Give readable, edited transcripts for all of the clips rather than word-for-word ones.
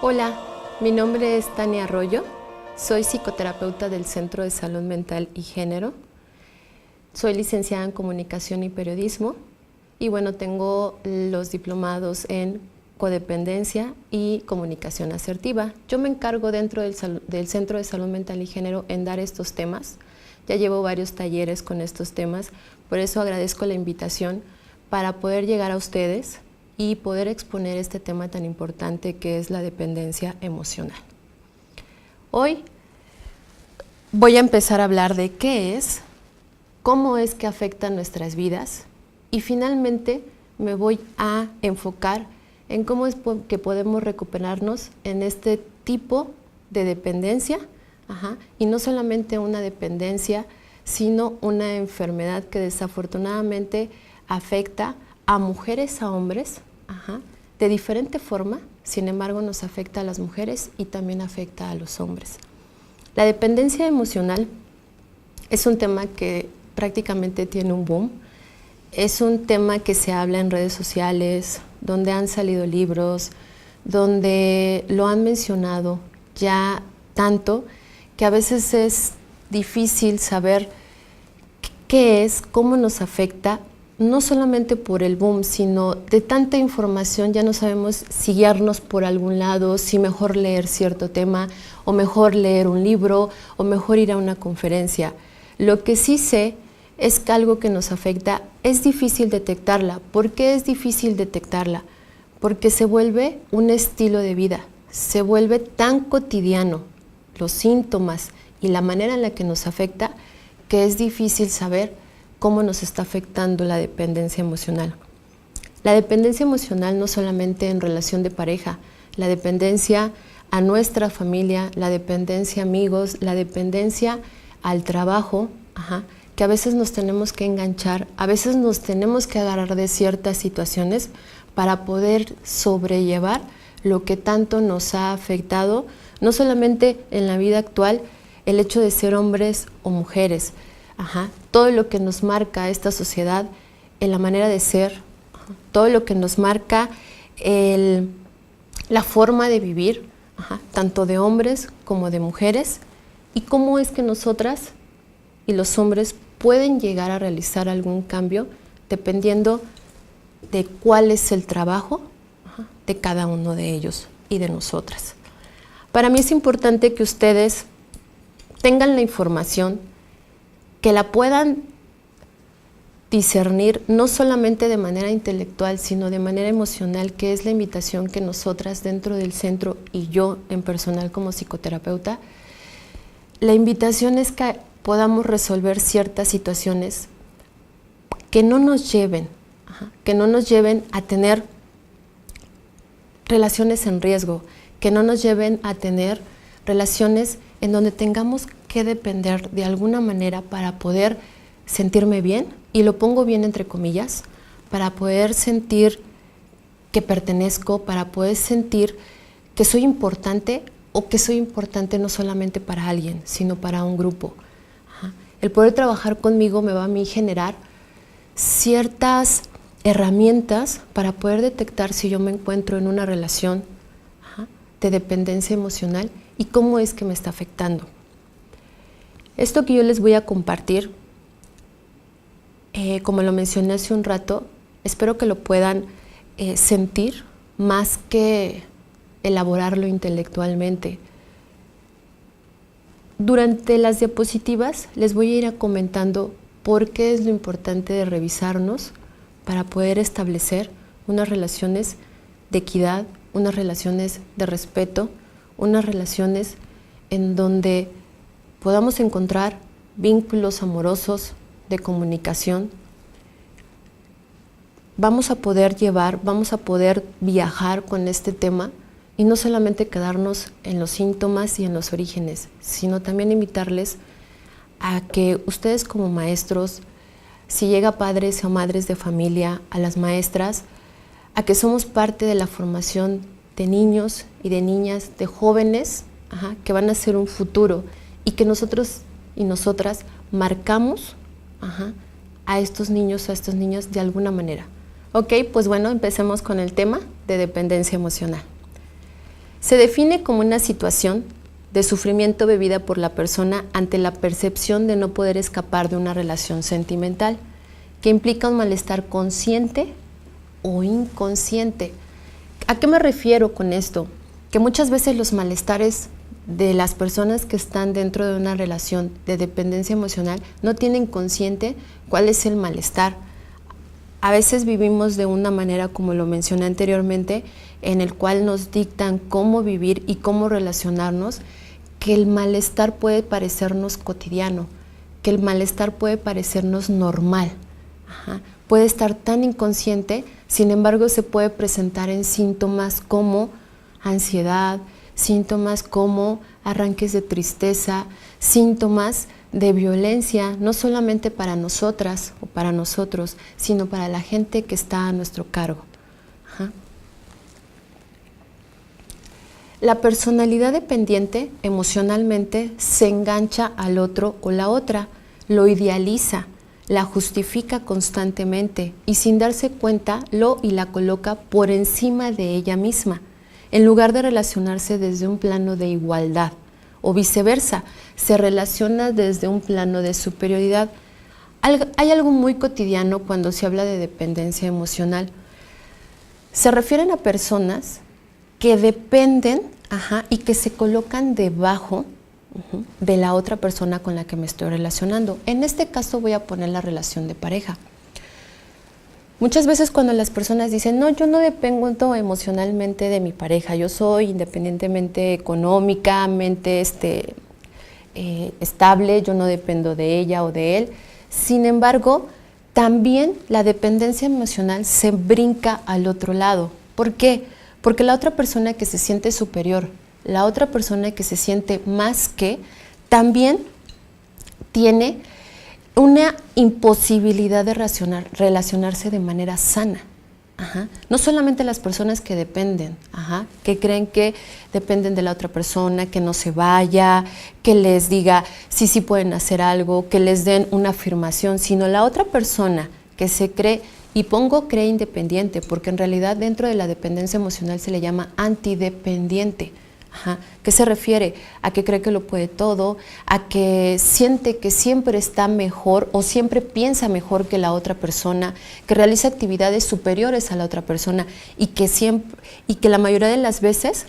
Hola, mi nombre es Tania Arroyo, soy psicoterapeuta del Centro de Salud Mental y Género, soy licenciada en Comunicación y Periodismo y bueno, tengo los diplomados en Codependencia y Comunicación Asertiva. Yo me encargo dentro del Centro de Salud Mental y Género en dar estos temas, ya llevo varios talleres con estos temas, por eso agradezco la invitación para poder llegar a ustedes y poder exponer este tema tan importante que es la dependencia emocional. Hoy voy a empezar a hablar de qué es, cómo es que afecta nuestras vidas y finalmente me voy a enfocar en cómo es que podemos recuperarnos en este tipo de dependencia, y no solamente una dependencia, sino una enfermedad que desafortunadamente afecta a mujeres, a hombres, de diferente forma, sin embargo nos afecta a las mujeres y también afecta a los hombres. La dependencia emocional es un tema que prácticamente tiene un boom, es un tema que se habla en redes sociales, donde han salido libros, donde lo han mencionado ya tanto que a veces es difícil saber qué es, cómo nos afecta, no solamente por el boom, sino de tanta información ya no sabemos si guiarnos por algún lado, si mejor leer cierto tema, o mejor leer un libro, o mejor ir a una conferencia. Lo que sí sé es que algo que nos afecta es difícil detectarla. ¿Por qué es difícil detectarla? Porque se vuelve un estilo de vida, se vuelve tan cotidiano los síntomas y la manera en la que nos afecta que es difícil saber cómo nos está afectando la dependencia emocional. La dependencia emocional no solamente en relación de pareja, la dependencia a nuestra familia, la dependencia a amigos, la dependencia al trabajo, que a veces nos tenemos que enganchar, a veces nos tenemos que agarrar de ciertas situaciones para poder sobrellevar lo que tanto nos ha afectado, no solamente en la vida actual, el hecho de ser hombres o mujeres, todo lo que nos marca esta sociedad en la manera de ser, todo lo que nos marca la forma de vivir, tanto de hombres como de mujeres, y cómo es que nosotras y los hombres pueden llegar a realizar algún cambio dependiendo de cuál es el trabajo de cada uno de ellos y de nosotras. Para mí es importante que ustedes tengan la información, que la puedan discernir no solamente de manera intelectual, sino de manera emocional, que es la invitación que nosotras dentro del centro y yo en personal como psicoterapeuta, la invitación es que podamos resolver ciertas situaciones que no nos lleven a tener relaciones en riesgo, que no nos lleven a tener relaciones en donde tengamos que depender de alguna manera para poder sentirme bien, y lo pongo bien entre comillas, para poder sentir que pertenezco, para poder sentir que soy importante o que soy importante no solamente para alguien, sino para un grupo. El poder trabajar conmigo me va a mí generar ciertas herramientas para poder detectar si yo me encuentro en una relación de dependencia emocional y cómo es que me está afectando. Esto que yo les voy a compartir, como lo mencioné hace un rato, espero que lo puedan sentir más que elaborarlo intelectualmente. Durante las diapositivas les voy a ir comentando por qué es lo importante de revisarnos para poder establecer unas relaciones de equidad, unas relaciones de respeto, unas relaciones en donde podamos encontrar vínculos amorosos, de comunicación. Vamos a poder viajar con este tema y no solamente quedarnos en los síntomas y en los orígenes, sino también invitarles a que ustedes como maestros, si llega padres o madres de familia, a las maestras, a que somos parte de la formación de niños y de niñas, de jóvenes, que van a ser un futuro, y que nosotros y nosotras marcamos a estos niños, a estas niñas de alguna manera. Ok, pues bueno, empecemos con el tema de dependencia emocional. Se define como una situación de sufrimiento vivida por la persona ante la percepción de no poder escapar de una relación sentimental, que implica un malestar consciente o inconsciente. ¿A qué me refiero con esto? Que muchas veces los malestares de las personas que están dentro de una relación de dependencia emocional no tienen consciente cuál es el malestar. A veces vivimos de una manera, como lo mencioné anteriormente, en el cual nos dictan cómo vivir y cómo relacionarnos, que el malestar puede parecernos cotidiano, que el malestar puede parecernos normal. Puede estar tan inconsciente, sin embargo se puede presentar en síntomas como ansiedad, síntomas como arranques de tristeza, síntomas de violencia, no solamente para nosotras o para nosotros, sino para la gente que está a nuestro cargo. La personalidad dependiente emocionalmente se engancha al otro o la otra, lo idealiza, la justifica constantemente y sin darse cuenta lo y la coloca por encima de ella misma, en lugar de relacionarse desde un plano de igualdad, o viceversa, se relaciona desde un plano de superioridad. Hay algo muy cotidiano cuando se habla de dependencia emocional. Se refieren a personas que dependen y que se colocan debajo de la otra persona con la que me estoy relacionando. En este caso voy a poner la relación de pareja. Muchas veces cuando las personas dicen, no, yo no dependo emocionalmente de mi pareja, yo soy independientemente económicamente estable, yo no dependo de ella o de él. Sin embargo, también la dependencia emocional se brinca al otro lado. ¿Por qué? Porque la otra persona que se siente superior, la otra persona que se siente más que, también tiene una imposibilidad de relacionarse de manera sana. No solamente las personas que dependen, que creen que dependen de la otra persona, que no se vaya, que les diga sí pueden hacer algo, que les den una afirmación, sino la otra persona que se cree, y cree independiente, porque en realidad dentro de la dependencia emocional se le llama antidependiente. ¿Qué se refiere? A que cree que lo puede todo, a que siente que siempre está mejor o siempre piensa mejor que la otra persona, que realiza actividades superiores a la otra persona y que la mayoría de las veces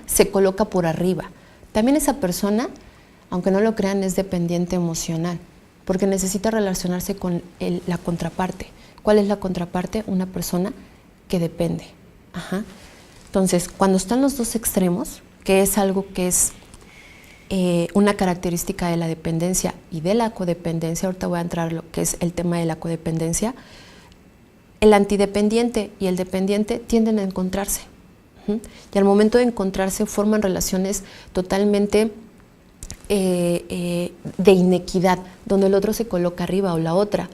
se coloca por arriba. También esa persona, aunque no lo crean, es dependiente emocional, porque necesita relacionarse con la contraparte. ¿Cuál es la contraparte? Una persona que depende. Entonces, cuando están los dos extremos, que es algo que es una característica de la dependencia y de la codependencia, ahorita voy a entrar a lo que es el tema de la codependencia, el antidependiente y el dependiente tienden a encontrarse. Y al momento de encontrarse forman relaciones totalmente de inequidad, donde el otro se coloca arriba o la otra.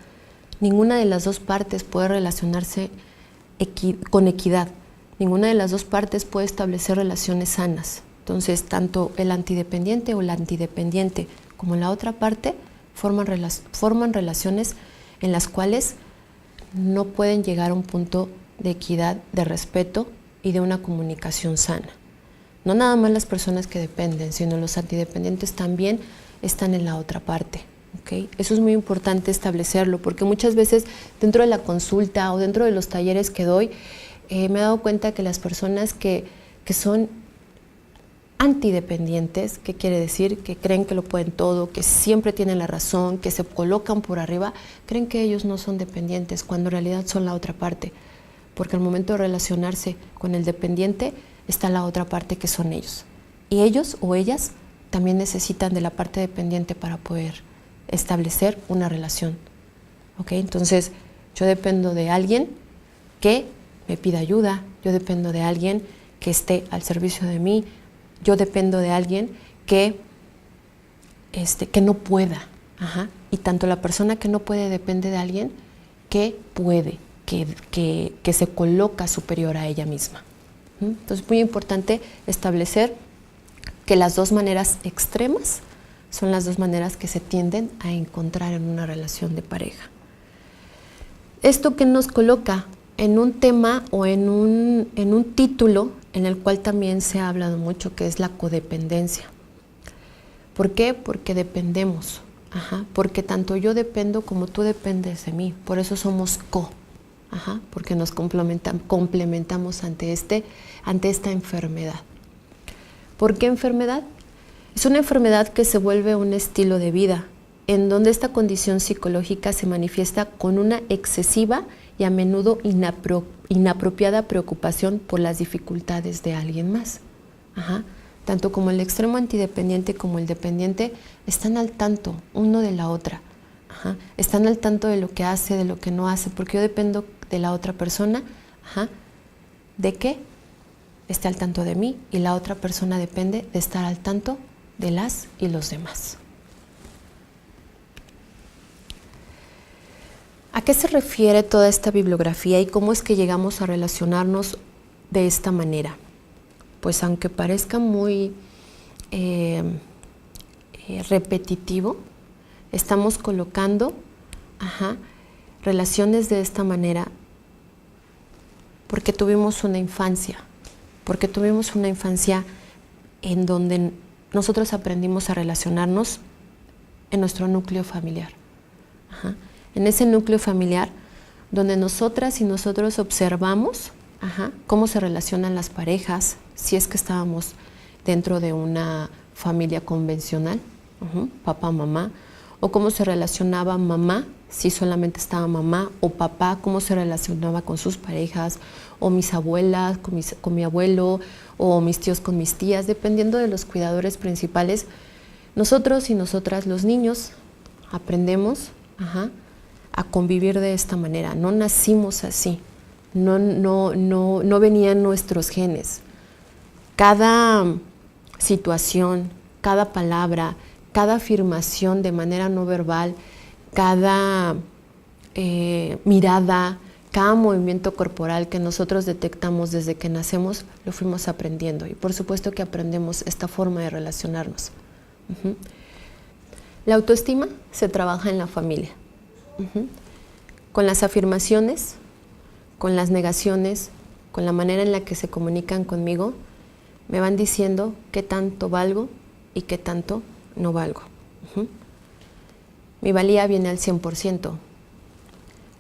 Ninguna de las dos partes puede relacionarse con equidad. Ninguna de las dos partes puede establecer relaciones sanas. Entonces, tanto el antidependiente o la antidependiente como la otra parte forman relaciones en las cuales no pueden llegar a un punto de equidad, de respeto y de una comunicación sana. No nada más las personas que dependen, sino los antidependientes también están en la otra parte. ¿Okay? Eso es muy importante establecerlo, porque muchas veces dentro de la consulta o dentro de los talleres que doy, me he dado cuenta que las personas que son antidependientes, ¿qué quiere decir? Que creen que lo pueden todo, que siempre tienen la razón, que se colocan por arriba, creen que ellos no son dependientes, cuando en realidad son la otra parte, porque al momento de relacionarse con el dependiente está la otra parte, que son ellos. Y ellos o ellas también necesitan de la parte dependiente para poder establecer una relación. ¿Okay? Entonces, yo dependo de alguien que me pida ayuda, yo dependo de alguien que esté al servicio de mí, yo dependo de alguien que no pueda. Y tanto la persona que no puede depende de alguien que puede, que se coloca superior a ella misma. Entonces es muy importante establecer que las dos maneras extremas son las dos maneras que se tienden a encontrar en una relación de pareja. Esto que nos coloca en un tema o en un título en el cual también se ha hablado mucho, que es la codependencia. ¿Por qué? Porque dependemos. Porque tanto yo dependo como tú dependes de mí. Por eso somos porque nos complementamos ante esta enfermedad. ¿Por qué enfermedad? Es una enfermedad que se vuelve un estilo de vida, en donde esta condición psicológica se manifiesta con una excesiva y a menudo inapropiada preocupación por las dificultades de alguien más. Tanto como el extremo antidependiente como el dependiente están al tanto uno de la otra. Están al tanto de lo que hace, de lo que no hace, porque yo dependo de la otra persona, de que esté al tanto de mí, y la otra persona depende de estar al tanto de las y los demás. ¿A qué se refiere toda esta bibliografía y cómo es que llegamos a relacionarnos de esta manera? Pues aunque parezca muy repetitivo, estamos colocando relaciones de esta manera porque tuvimos una infancia en donde nosotros aprendimos a relacionarnos en nuestro núcleo familiar. En ese núcleo familiar donde nosotras y nosotros observamos cómo se relacionan las parejas, si es que estábamos dentro de una familia convencional, papá, mamá, o cómo se relacionaba mamá, si solamente estaba mamá, o papá, cómo se relacionaba con sus parejas, o mis abuelas con mi abuelo, o mis tíos con mis tías, dependiendo de los cuidadores principales. Nosotros y nosotras, los niños, aprendemos a convivir de esta manera. No nacimos así, no venían nuestros genes. Cada situación, cada palabra, cada afirmación de manera no verbal, cada mirada, cada movimiento corporal que nosotros detectamos desde que nacemos, lo fuimos aprendiendo. Y por supuesto que aprendemos esta forma de relacionarnos. La autoestima se trabaja en la familia. Con las afirmaciones, con las negaciones, con la manera en la que se comunican conmigo, me van diciendo qué tanto valgo y qué tanto no valgo. Mi valía viene al 100%.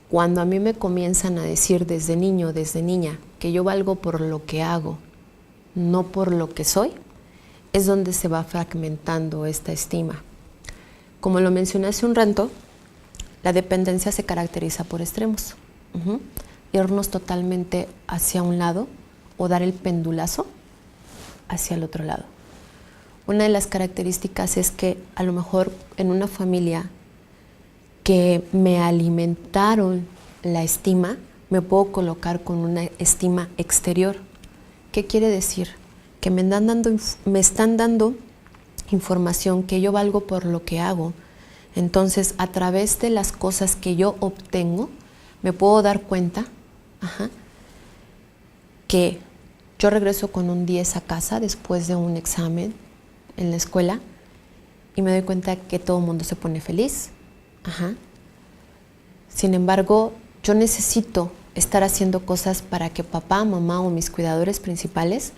Cuando a mí me comienzan a decir desde niño, desde niña, que yo valgo por lo que hago, no por lo que soy, es donde se va fragmentando esta estima. Como lo mencioné hace un rato, la dependencia se caracteriza por extremos. Irnos totalmente hacia un lado o dar el pendulazo hacia el otro lado. Una de las características es que a lo mejor en una familia que me alimentaron la estima, me puedo colocar con una estima exterior. ¿Qué quiere decir? Que me están dando información que yo valgo por lo que hago. Entonces, a través de las cosas que yo obtengo, me puedo dar cuenta que yo regreso con un 10 a casa después de un examen en la escuela y me doy cuenta que todo el mundo se pone feliz. Sin embargo, yo necesito estar haciendo cosas para que papá, mamá o mis cuidadores principales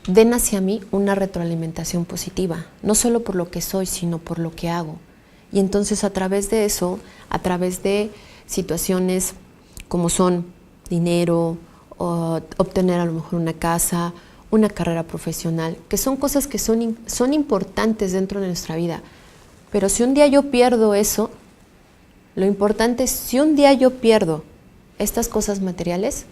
den hacia mí una retroalimentación positiva, no solo por lo que soy, sino por lo que hago. Y entonces a través de eso, a través de situaciones como son dinero, o obtener a lo mejor una casa, una carrera profesional, que son cosas que son importantes dentro de nuestra vida. Pero si un día yo pierdo eso, lo importante es si un día yo pierdo estas cosas materiales,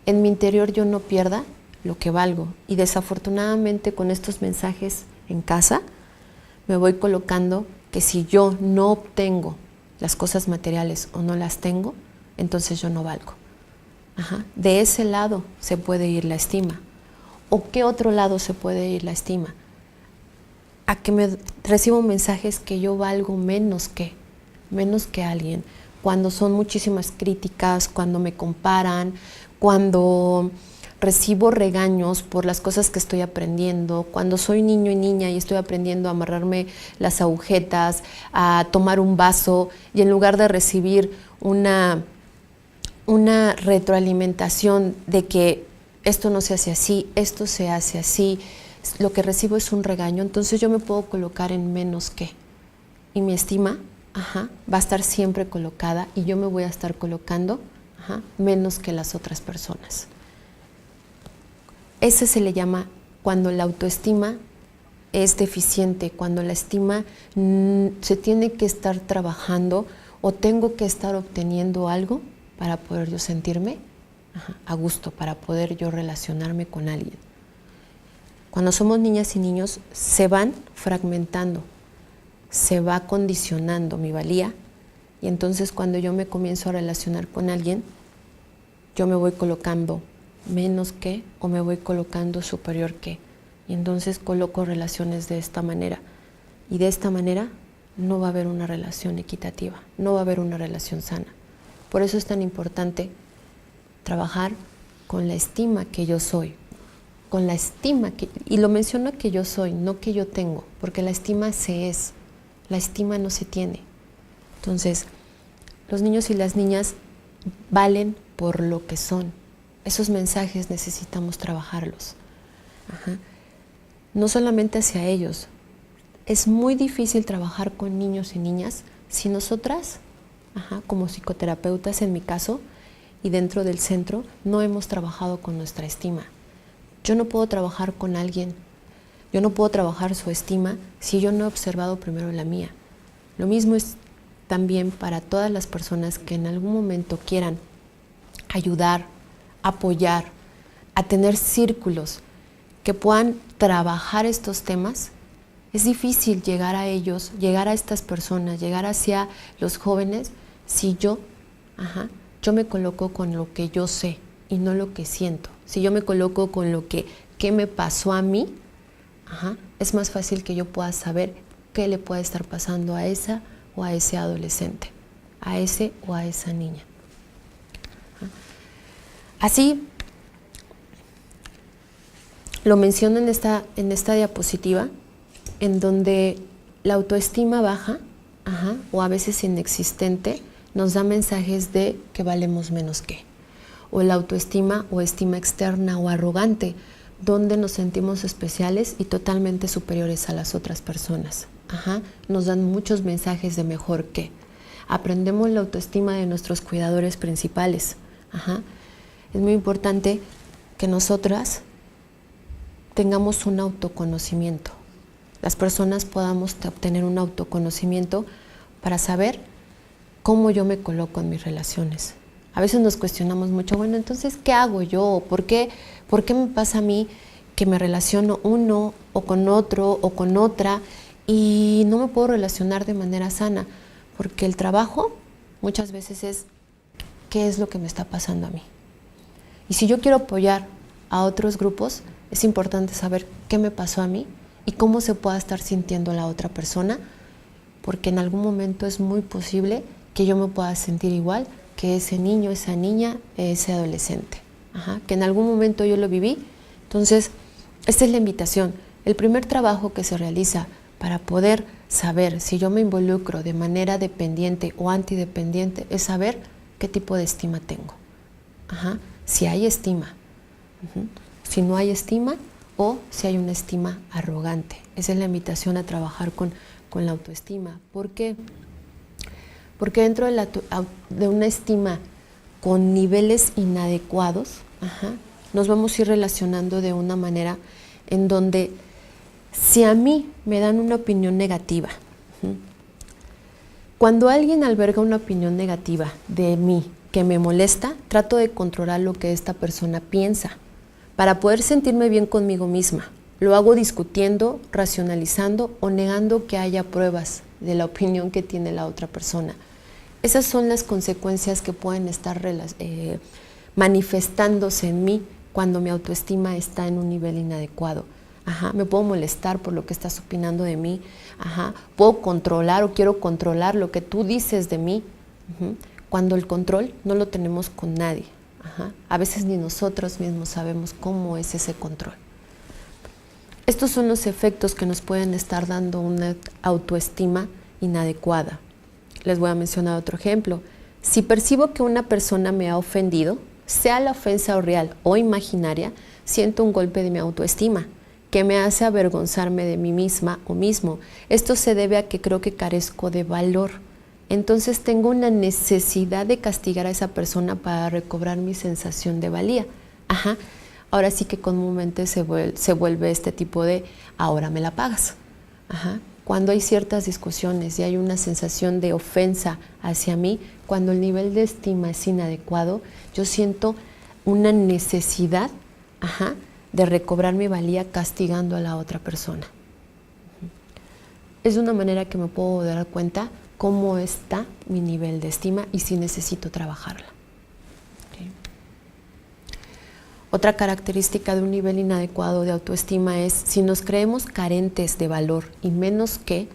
en mi interior yo no pierda lo que valgo. Y desafortunadamente con estos mensajes en casa, me voy colocando que si yo no obtengo las cosas materiales o no las tengo, entonces yo no valgo. De ese lado se puede ir la estima. ¿O qué otro lado se puede ir la estima? A que me recibo mensajes que yo valgo menos que alguien, cuando son muchísimas críticas, cuando me comparan, cuando recibo regaños por las cosas que estoy aprendiendo, cuando soy niño y niña y estoy aprendiendo a amarrarme las agujetas, a tomar un vaso, y en lugar de recibir una una retroalimentación de que esto no se hace así, esto se hace así, lo que recibo es un regaño, entonces yo me puedo colocar en menos que. Y mi estima va a estar siempre colocada y yo me voy a estar colocando menos que las otras personas. Ese se le llama cuando la autoestima es deficiente, cuando la estima se tiene que estar trabajando o tengo que estar obteniendo algo para poder yo sentirme a gusto, para poder yo relacionarme con alguien. Cuando somos niñas y niños se van fragmentando, se va condicionando mi valía y entonces cuando yo me comienzo a relacionar con alguien, yo me voy colocando menos que o me voy colocando superior que. Y entonces coloco relaciones de esta manera. Y de esta manera no va a haber una relación equitativa, no va a haber una relación sana. Por eso es tan importante trabajar con la estima que yo soy, con la estima que, y lo menciono que yo soy, no que yo tengo, porque la estima se es, la estima no se tiene. Entonces, los niños y las niñas valen por lo que son. Esos mensajes necesitamos trabajarlos. No solamente hacia ellos. Es muy difícil trabajar con niños y niñas si nosotras, como psicoterapeutas en mi caso, y dentro del centro, no hemos trabajado con nuestra estima. Yo no puedo trabajar con alguien, yo no puedo trabajar su estima si yo no he observado primero la mía. Lo mismo es también para todas las personas que en algún momento quieran ayudar, apoyar, a tener círculos que puedan trabajar estos temas. Es difícil llegar a ellos, llegar a estas personas, llegar hacia los jóvenes si yo me coloco con lo que yo sé y no lo que siento. Si yo me coloco con lo que me pasó a mí, es más fácil que yo pueda saber qué le puede estar pasando a esa o a ese adolescente, a ese o a esa niña. Así, lo menciono en esta diapositiva, en donde la autoestima baja, o a veces inexistente, nos da mensajes de que valemos menos que. O la autoestima o estima externa o arrogante, donde nos sentimos especiales y totalmente superiores a las otras personas. Nos dan muchos mensajes de mejor que. Aprendemos la autoestima de nuestros cuidadores principales. Es muy importante que nosotras tengamos un autoconocimiento. Las personas podamos obtener un autoconocimiento para saber cómo yo me coloco en mis relaciones. A veces nos cuestionamos mucho, bueno, entonces, ¿qué hago yo? ¿Por qué me pasa a mí que me relaciono uno o con otro o con otra y no me puedo relacionar de manera sana? Porque el trabajo muchas veces es, ¿qué es lo que me está pasando a mí? Y si yo quiero apoyar a otros grupos, es importante saber qué me pasó a mí y cómo se pueda estar sintiendo la otra persona, porque en algún momento es muy posible que yo me pueda sentir igual que ese niño, esa niña, ese adolescente, que en algún momento yo lo viví. Entonces, esta es la invitación. El primer trabajo que se realiza para poder saber si yo me involucro de manera dependiente o antidependiente es saber qué tipo de estima tengo. Si hay estima, si no hay estima o si hay una estima arrogante. Esa es la invitación a trabajar con la autoestima. ¿Por qué? Porque dentro de una estima con niveles inadecuados, nos vamos a ir relacionando de una manera en donde si a mí me dan una opinión negativa, cuando alguien alberga una opinión negativa de mí que me molesta, trato de controlar lo que esta persona piensa para poder sentirme bien conmigo misma. Lo hago discutiendo, racionalizando o negando que haya pruebas de la opinión que tiene la otra persona. Esas son las consecuencias que pueden estar manifestándose en mí cuando mi autoestima está en un nivel inadecuado. Me puedo molestar por lo que estás opinando de mí. Puedo controlar o quiero controlar lo que tú dices de mí. Cuando el control no lo tenemos con nadie. A veces ni nosotros mismos sabemos cómo es ese control. Estos son los efectos que nos pueden estar dando una autoestima inadecuada. Les voy a mencionar otro ejemplo. Si percibo que una persona me ha ofendido, sea la ofensa real o imaginaria, siento un golpe de mi autoestima, que me hace avergonzarme de mí misma o mismo. Esto se debe a que creo que carezco de valor. Entonces tengo una necesidad de castigar a esa persona para recobrar mi sensación de valía. Ajá. Ahora sí que comúnmente se vuelve este tipo de ahora me la pagas. Ajá. Cuando hay ciertas discusiones y hay una sensación de ofensa hacia mí, cuando el nivel de estima es inadecuado, yo siento una necesidad, de recobrar mi valía castigando a la otra persona. Es una manera que me puedo dar cuenta cómo está mi nivel de estima y si necesito trabajarla. Okay. Otra característica de un nivel inadecuado de autoestima es si nos creemos carentes de valor y menos que,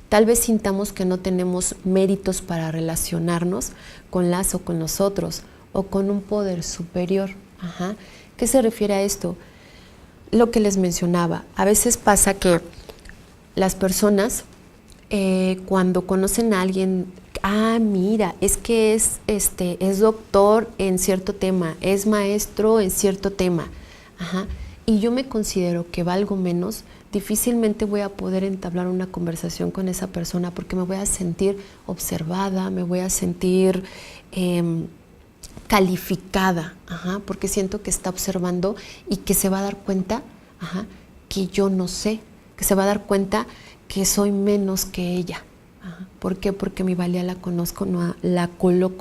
tal vez sintamos que no tenemos méritos para relacionarnos con las o con los otros o con un poder superior. Ajá. ¿Qué se refiere a esto? Lo que les mencionaba, a veces pasa que las personas cuando conocen a alguien, mira, es que es doctor en cierto tema, es maestro en cierto tema, y yo me considero que valgo menos, difícilmente voy a poder entablar una conversación con esa persona porque me voy a sentir observada, me voy a sentir calificada, porque siento que está observando y que se va a dar cuenta que yo no sé, que se va a dar cuenta que soy menos que ella. ¿Por qué? Porque mi valía la coloco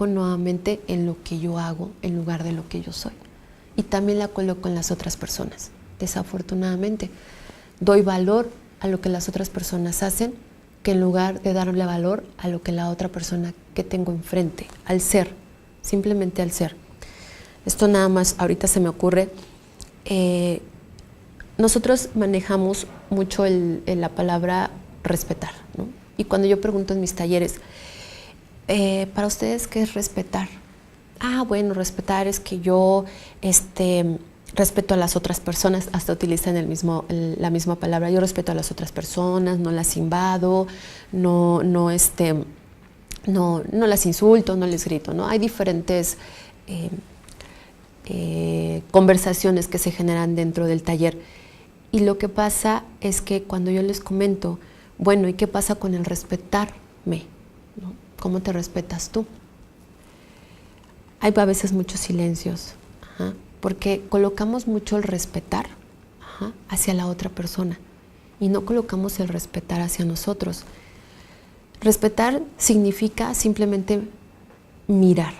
nuevamente en lo que yo hago en lugar de lo que yo soy. Y también la coloco en las otras personas. Desafortunadamente, doy valor a lo que las otras personas hacen que en lugar de darle valor a lo que la otra persona que tengo enfrente, al ser, simplemente al ser. Esto nada más ahorita se me ocurre. Nosotros manejamos mucho la palabra respetar, ¿no? Y cuando yo pregunto en mis talleres, ¿para ustedes qué es respetar? Bueno, respetar es que yo respeto a las otras personas, hasta utilizan la misma palabra, yo respeto a las otras personas, no las invado, no las insulto, no les grito, ¿no? Hay diferentes conversaciones que se generan dentro del taller. Y lo que pasa es que cuando yo les comento, bueno, ¿y qué pasa con el respetarme? ¿No? ¿Cómo te respetas tú? Hay a veces muchos silencios, porque colocamos mucho el respetar hacia la otra persona y no colocamos el respetar hacia nosotros. Respetar significa simplemente mirar.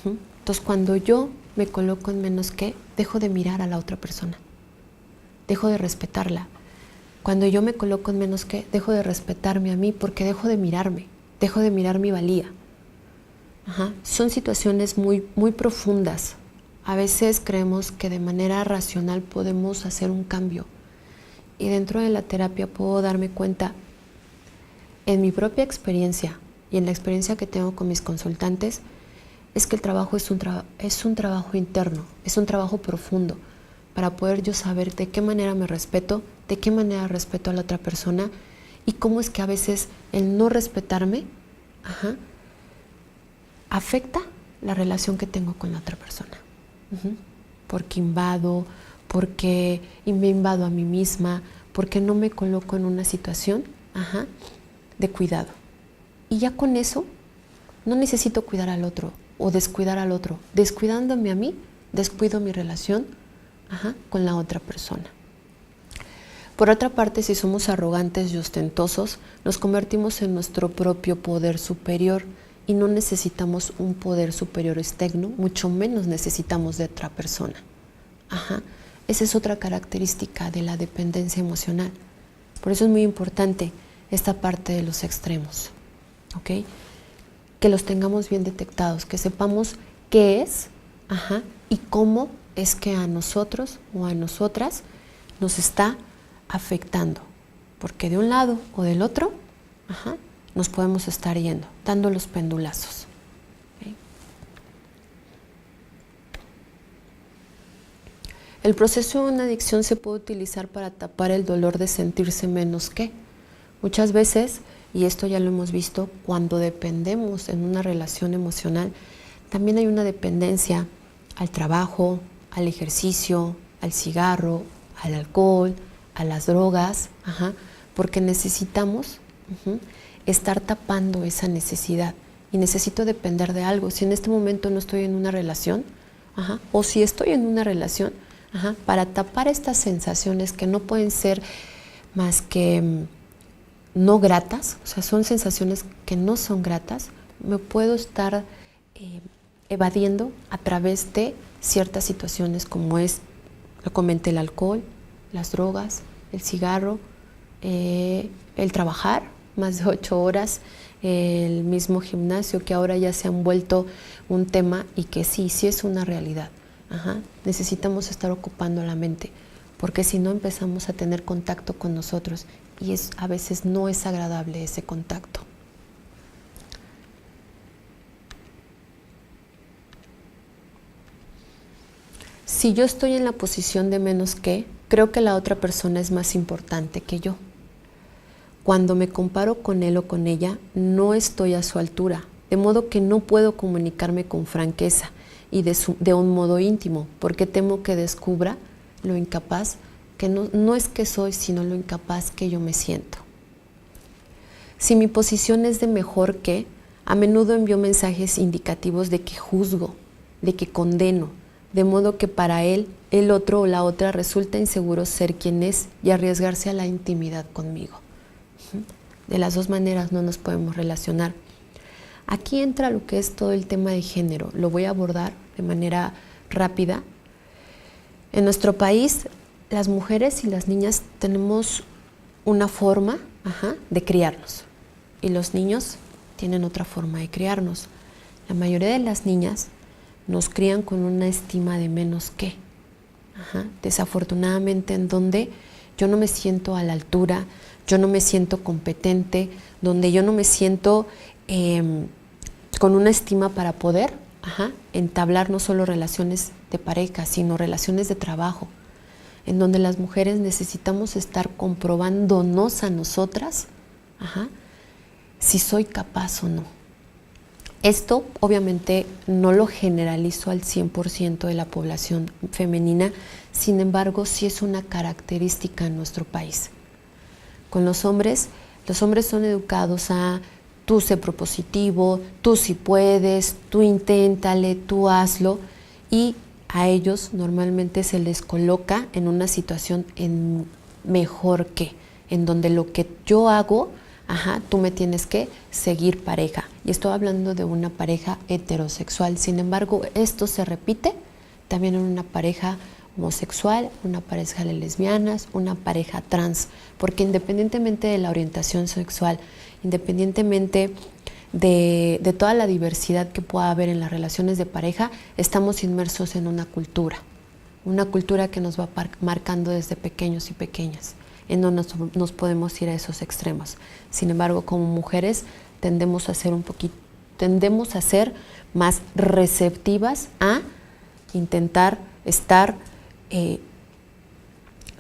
Entonces, cuando yo me coloco en menos que, dejo de mirar a la otra persona, dejo de respetarla. Cuando yo me coloco en menos que, dejo de respetarme a mí porque dejo de mirarme, dejo de mirar mi valía. Son situaciones muy, muy profundas. A veces creemos que de manera racional podemos hacer un cambio. Y dentro de la terapia puedo darme cuenta, en mi propia experiencia y en la experiencia que tengo con mis consultantes, es que el trabajo es un trabajo interno, es un trabajo profundo, para poder yo saber de qué manera me respeto, de qué manera respeto a la otra persona y cómo es que a veces el no respetarme afecta la relación que tengo con la otra persona. Porque invado, porque me invado a mí misma, porque no me coloco en una situación de cuidado. Y ya con eso no necesito cuidar al otro o descuidar al otro. Descuidándome a mí, descuido mi relación con la otra persona. Por otra parte, si somos arrogantes y ostentosos, nos convertimos en nuestro propio poder superior y no necesitamos un poder superior externo, mucho menos necesitamos de otra persona. Esa es otra característica de la dependencia emocional. Por eso es muy importante esta parte de los extremos, ¿ok? Que los tengamos bien detectados, que sepamos qué es y cómo es que a nosotros o a nosotras nos está afectando, porque de un lado o del otro nos podemos estar yendo, dando los pendulazos. ¿Okay? El proceso de una adicción se puede utilizar para tapar el dolor de sentirse menos que. Muchas veces y esto ya lo hemos visto, cuando dependemos en una relación emocional, también hay una dependencia al trabajo, al ejercicio, al cigarro, al alcohol, a las drogas, porque necesitamos estar tapando esa necesidad y necesito depender de algo. Si en este momento no estoy en una relación, o si estoy en una relación, para tapar estas sensaciones que no pueden ser más que no gratas, o sea, son sensaciones que no son gratas, me puedo estar evadiendo a través de ciertas situaciones como es, lo comenté, el alcohol, las drogas, el cigarro, el trabajar más de 8 horas, el mismo gimnasio que ahora ya se han vuelto un tema y que sí es una realidad. Necesitamos estar ocupando la mente, porque si no empezamos a tener contacto con nosotros y a veces no es agradable ese contacto. Si yo estoy en la posición de menos que, creo que la otra persona es más importante que yo. Cuando me comparo con él o con ella, no estoy a su altura, de modo que no puedo comunicarme con franqueza y de un modo íntimo, porque temo que descubra lo incapaz, que no es que soy, sino lo incapaz que yo me siento. Si mi posición es de mejor que, a menudo envío mensajes indicativos de que juzgo, de que condeno, de modo que para él, el otro o la otra resulta inseguro ser quien es y arriesgarse a la intimidad conmigo. De las dos maneras no nos podemos relacionar. Aquí entra lo que es todo el tema de género. Lo voy a abordar de manera rápida. En nuestro país, las mujeres y las niñas tenemos una forma de criarnos y los niños tienen otra forma de criarnos. La mayoría de las niñas nos crían con una estima de menos que. Desafortunadamente, en donde yo no me siento a la altura, yo no me siento competente, donde yo no me siento con una estima para poder entablar no solo relaciones de pareja, sino relaciones de trabajo, en donde las mujeres necesitamos estar comprobándonos a nosotras si soy capaz o no. Esto obviamente no lo generalizo al 100% de la población femenina, sin embargo sí es una característica en nuestro país. Con los hombres son educados a tú sé propositivo, tú sí puedes, tú inténtale, tú hazlo, y a ellos normalmente se les coloca en una situación en mejor que, en donde lo que yo hago, tú me tienes que seguir pareja. Y estoy hablando de una pareja heterosexual. Sin embargo, esto se repite también en una pareja homosexual, una pareja de lesbianas, una pareja trans, porque independientemente de la orientación sexual, independientemente de toda la diversidad que pueda haber en las relaciones de pareja, estamos inmersos en una cultura que nos va marcando desde pequeños y pequeñas, en donde nos podemos ir a esos extremos. Sin embargo, como mujeres tendemos a ser más receptivas a intentar estar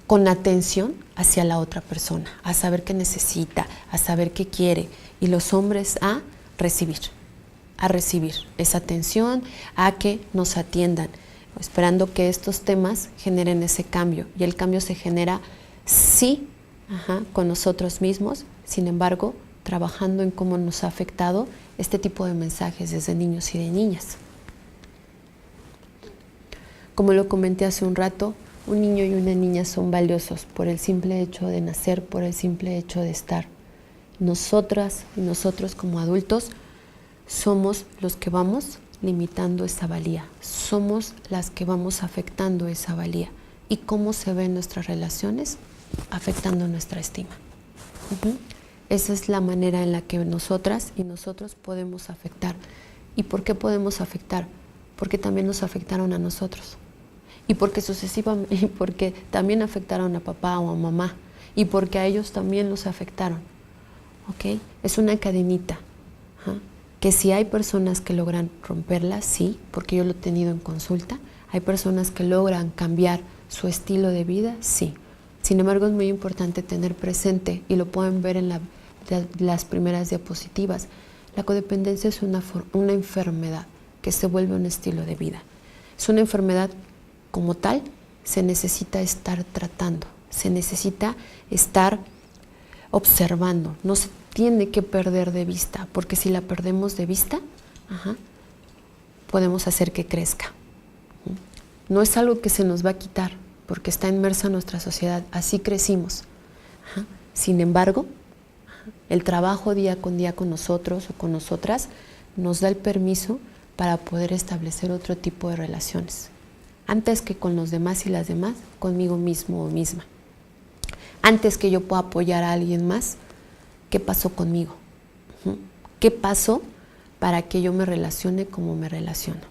con atención hacia la otra persona, a saber qué necesita, a saber qué quiere, y los hombres a recibir esa atención, a que nos atiendan, esperando que estos temas generen ese cambio, y el cambio se genera sí con nosotros mismos, sin embargo, trabajando en cómo nos ha afectado este tipo de mensajes desde niños y de niñas. Como lo comenté hace un rato, un niño y una niña son valiosos por el simple hecho de nacer, por el simple hecho de estar. Nosotras y nosotros como adultos somos los que vamos limitando esa valía, somos las que vamos afectando esa valía. ¿Y cómo se ven nuestras relaciones? Afectando nuestra estima. Esa es la manera en la que nosotras y nosotros podemos afectar. ¿Y por qué podemos afectar? Porque también nos afectaron a nosotros. Y porque porque también afectaron a papá o a mamá. Y porque a ellos también los afectaron. ¿Ok? Es una cadenita. Que si hay personas que logran romperla, sí, porque yo lo he tenido en consulta. Hay personas que logran cambiar su estilo de vida, sí. Sin embargo, es muy importante tener presente, y lo pueden ver en la las primeras diapositivas. La codependencia es una enfermedad que se vuelve un estilo de vida. Es una enfermedad como tal, se necesita estar tratando, se necesita estar observando, no se tiene que perder de vista, porque si la perdemos de vista, podemos hacer que crezca. No es algo que se nos va a quitar, porque está inmersa en nuestra sociedad, así crecimos. Sin embargo, el trabajo día con nosotros o con nosotras nos da el permiso para poder establecer otro tipo de relaciones. Antes que con los demás y las demás, conmigo mismo o misma. Antes que yo pueda apoyar a alguien más, ¿qué pasó conmigo? ¿Qué pasó para que yo me relacione como me relaciono?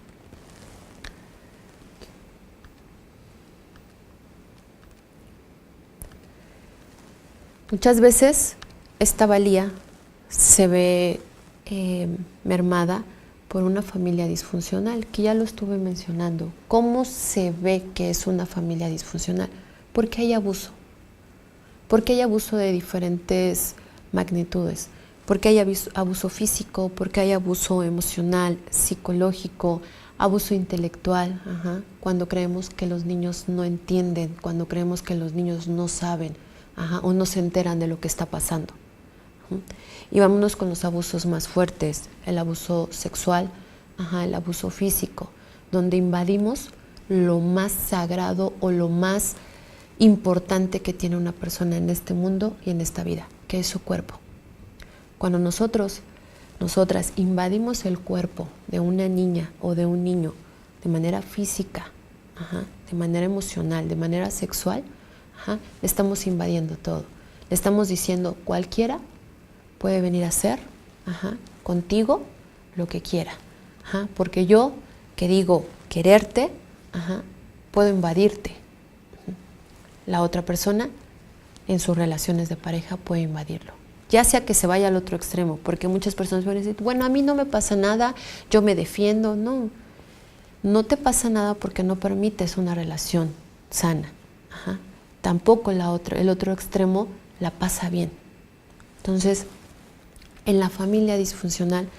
Muchas veces esta valía se ve mermada por una familia disfuncional, que ya lo estuve mencionando. ¿Cómo se ve que es una familia disfuncional? Porque hay abuso. Porque hay abuso de diferentes magnitudes. Porque hay abuso físico, porque hay abuso emocional, psicológico, abuso intelectual. Cuando creemos que los niños no entienden, cuando creemos que los niños no saben, o no se enteran de lo que está pasando. Y vámonos con los abusos más fuertes, el abuso sexual, el abuso físico, donde invadimos lo más sagrado o lo más importante que tiene una persona en este mundo y en esta vida, que es su cuerpo. Cuando nosotras invadimos el cuerpo de una niña o de un niño de manera física, de manera emocional, de manera sexual, le estamos invadiendo todo. Le estamos diciendo, cualquiera puede venir a hacer contigo lo que quiera. Porque yo, que digo quererte, puedo invadirte. La otra persona, en sus relaciones de pareja, puede invadirlo. Ya sea que se vaya al otro extremo, porque muchas personas van a decir, bueno, a mí no me pasa nada, yo me defiendo. No, no te pasa nada porque no permites una relación sana. Tampoco el otro extremo la pasa bien. Entonces, en la familia disfuncional,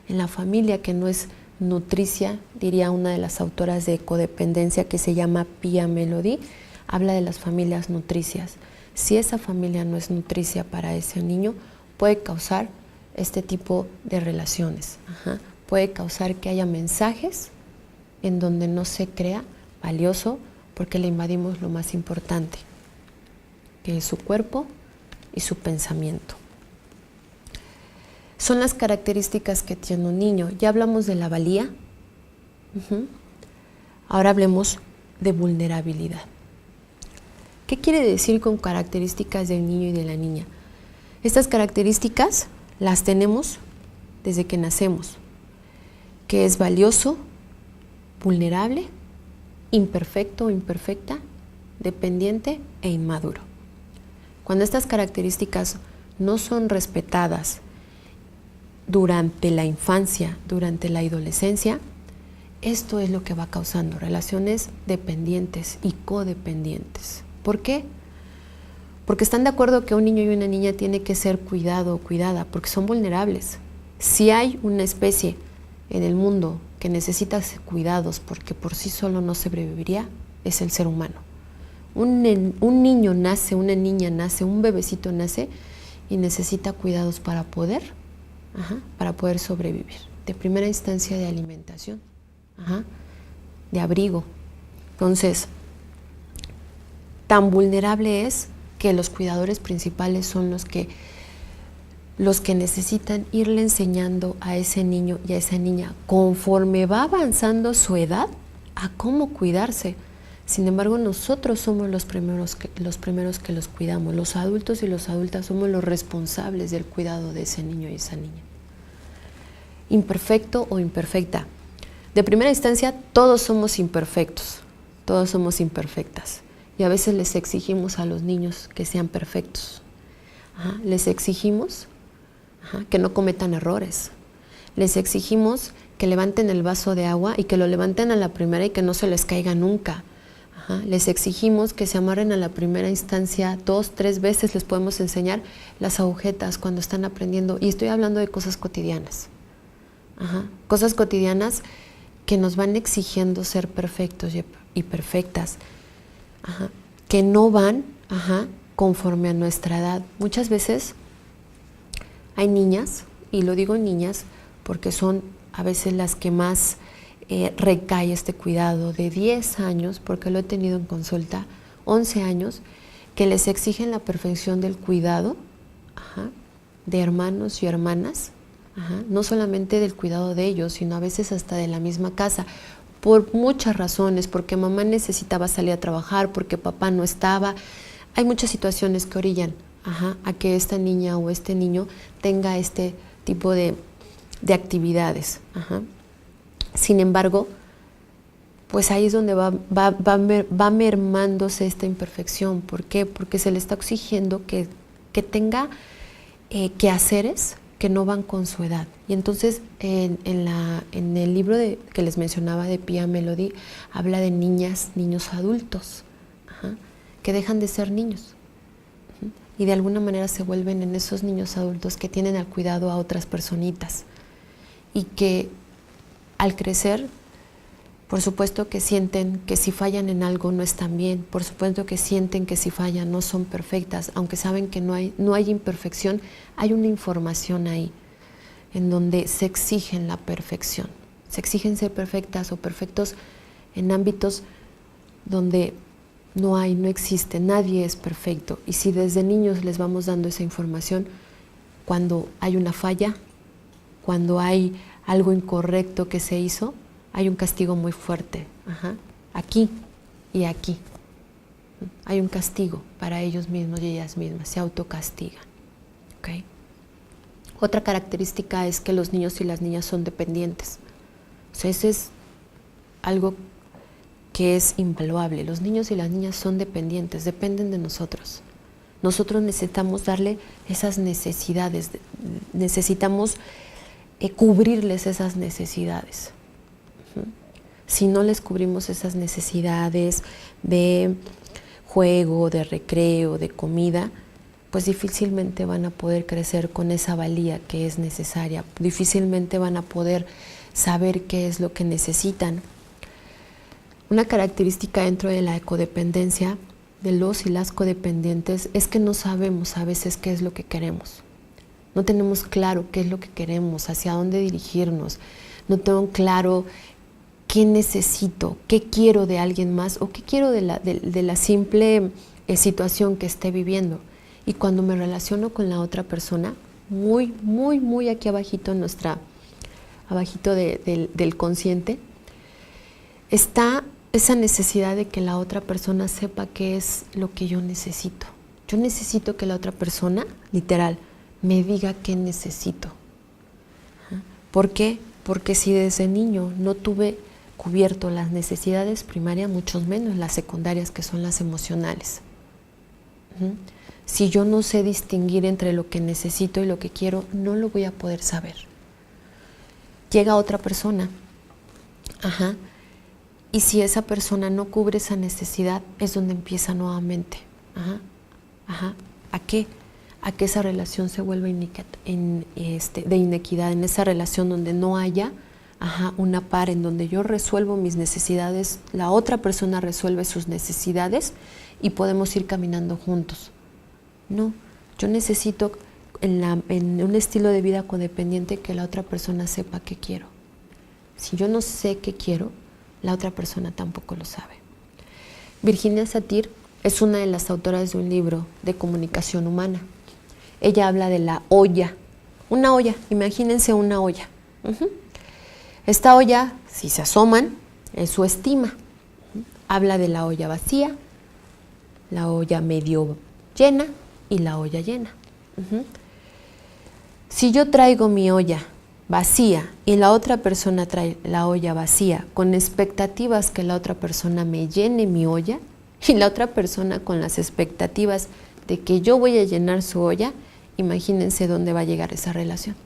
en la familia que no es nutricia, diría una de las autoras de codependencia que se llama Pia Melody, habla de las familias nutricias. Si esa familia no es nutricia para ese niño, puede causar este tipo de relaciones. Puede causar que haya mensajes en donde no se crea valioso porque le invadimos lo más importante, que es su cuerpo y su pensamiento. Son las características que tiene un niño. Ya hablamos de la valía. Ahora hablemos de vulnerabilidad. ¿Qué quiere decir con características del niño y de la niña? Estas características las tenemos desde que nacemos, que es valioso, vulnerable, imperfecto o imperfecta, dependiente e inmaduro. Cuando estas características no son respetadas durante la infancia, durante la adolescencia, esto es lo que va causando relaciones dependientes y codependientes. ¿Por qué? Porque están de acuerdo que un niño y una niña tiene que ser cuidado o cuidada, porque son vulnerables. Si hay una especie en el mundo que necesita cuidados porque por sí solo no sobreviviría, es el ser humano. Un niño nace, una niña nace, un bebecito nace y necesita cuidados para poder sobrevivir. De primera instancia de alimentación, de abrigo. Entonces, tan vulnerable es que los cuidadores principales son los que necesitan irle enseñando a ese niño y a esa niña conforme va avanzando su edad a cómo cuidarse. Sin embargo, nosotros somos los primeros que los cuidamos. Los adultos y las adultas somos los responsables del cuidado de ese niño y esa niña. Imperfecto o imperfecta. De primera instancia, todos somos imperfectos, todos somos imperfectas. Y a veces les exigimos a los niños que sean perfectos. Les exigimos que no cometan errores. Les exigimos que levanten el vaso de agua y que lo levanten a la primera y que no se les caiga nunca. Ajá. Les exigimos que se amarren a la primera instancia 2, 3 veces, les podemos enseñar las agujetas cuando están aprendiendo. Y estoy hablando de cosas cotidianas. Ajá. Cosas cotidianas que nos van exigiendo ser perfectos y perfectas. Ajá. Que no van conforme a nuestra edad. Muchas veces hay niñas, y lo digo niñas porque son a veces las que más recae este cuidado, de 10 años, porque lo he tenido en consulta, 11 años, que les exigen la perfección del cuidado de hermanos y hermanas, no solamente del cuidado de ellos, sino a veces hasta de la misma casa, por muchas razones, porque mamá necesitaba salir a trabajar, porque papá no estaba. Hay muchas situaciones que orillan a que esta niña o este niño tenga este tipo de actividades. Sin embargo, pues ahí es donde va mermándose esta imperfección. ¿Por qué? Porque se le está exigiendo que tenga quehaceres que no van con su edad. Y entonces en el libro que les mencionaba de Pia Melody, habla de niñas, niños adultos, que dejan de ser niños. Y de alguna manera se vuelven en esos niños adultos que tienen al cuidado a otras personitas. Y que al crecer, por supuesto que sienten que si fallan en algo no están bien, por supuesto que sienten que si fallan no son perfectas, aunque saben que no hay imperfección, hay una información ahí en donde se exigen la perfección, se exigen ser perfectas o perfectos en ámbitos donde no existe, nadie es perfecto. Y si desde niños les vamos dando esa información, cuando hay una falla, cuando hay algo incorrecto que se hizo, hay un castigo muy fuerte, aquí y aquí. Hay un castigo para ellos mismos y ellas mismas, se autocastigan. ¿Okay? Otra característica es que los niños y las niñas son dependientes. O sea, ese es algo que es invaluable. Los niños y las niñas son dependientes, dependen de nosotros. Nosotros necesitamos darle esas necesidades, necesitamos cubrirles esas necesidades. Si no les cubrimos esas necesidades de juego, de recreo, de comida, pues difícilmente van a poder crecer con esa valía que es necesaria, difícilmente van a poder saber qué es lo que necesitan. Una característica dentro de la codependencia, de los y las codependientes, es que no sabemos a veces qué es lo que queremos. No tenemos claro qué es lo que queremos, hacia dónde dirigirnos. No tengo claro qué necesito, qué quiero de alguien más o qué quiero de la simple situación que esté viviendo. Y cuando me relaciono con la otra persona, muy aquí abajito, abajito del consciente, está esa necesidad de que la otra persona sepa qué es lo que yo necesito. Yo necesito que la otra persona, literal, me diga qué necesito. ¿Por qué? Porque si desde niño no tuve cubierto las necesidades primarias, mucho menos las secundarias, que son las emocionales. Si yo no sé distinguir entre lo que necesito y lo que quiero, no lo voy a poder saber. Llega otra persona, y si esa persona no cubre esa necesidad, es donde empieza nuevamente. ¿A qué? A que esa relación se vuelva de inequidad, en esa relación donde no haya una par, en donde yo resuelvo mis necesidades, la otra persona resuelve sus necesidades y podemos ir caminando juntos. No, yo necesito en un estilo de vida codependiente que la otra persona sepa qué quiero. Si yo no sé qué quiero, la otra persona tampoco lo sabe. Virginia Satir es una de las autoras de un libro de comunicación humana. Ella habla de la olla, una olla, imagínense una olla. Esta olla, si se asoman, es su estima. Habla de la olla vacía, la olla medio llena y la olla llena. Si yo traigo mi olla vacía y la otra persona trae la olla vacía con expectativas que la otra persona me llene mi olla, y la otra persona con las expectativas de que yo voy a llenar su olla, imagínense dónde va a llegar esa relación.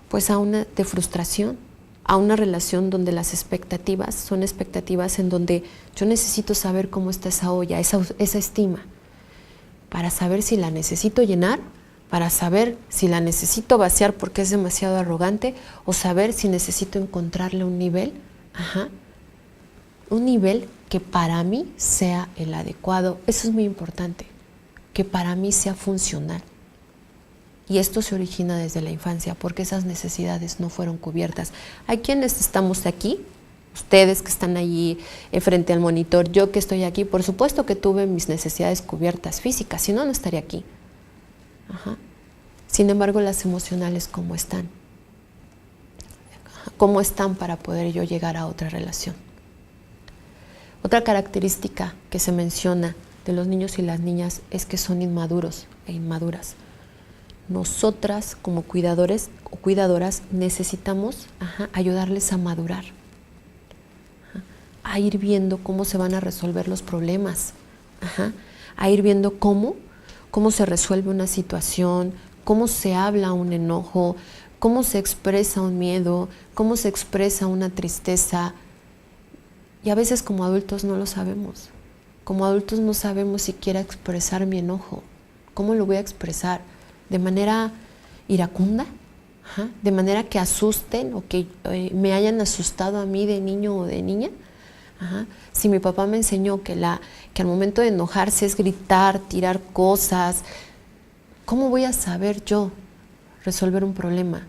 Pues a una de frustración, a una relación donde las expectativas son expectativas en donde yo necesito saber cómo está esa olla, esa estima, para saber si la necesito llenar, para saber si la necesito vaciar porque es demasiado arrogante, o saber si necesito encontrarle un nivel, un nivel que para mí sea el adecuado. Eso es muy importante, que para mí sea funcional. Y esto se origina desde la infancia, porque esas necesidades no fueron cubiertas. Hay quienes estamos aquí, ustedes que están allí frente al monitor, yo que estoy aquí, por supuesto que tuve mis necesidades cubiertas físicas, si no, no estaría aquí. Sin embargo, las emocionales, ¿cómo están? ¿Cómo están para poder yo llegar a otra relación? Otra característica que se menciona de los niños y las niñas es que son inmaduros e inmaduras. Nosotras como cuidadores o cuidadoras necesitamos ayudarles a madurar, a ir viendo cómo se van a resolver los problemas, a ir viendo cómo se resuelve una situación, cómo se habla un enojo, cómo se expresa un miedo, cómo se expresa una tristeza. Y a veces como adultos no lo sabemos. Como adultos no sabemos siquiera expresar mi enojo. ¿Cómo lo voy a expresar? ¿De manera iracunda? ¿De manera que asusten o que me hayan asustado a mí de niño o de niña? Si mi papá me enseñó que al momento de enojarse es gritar, tirar cosas, ¿cómo voy a saber yo resolver un problema?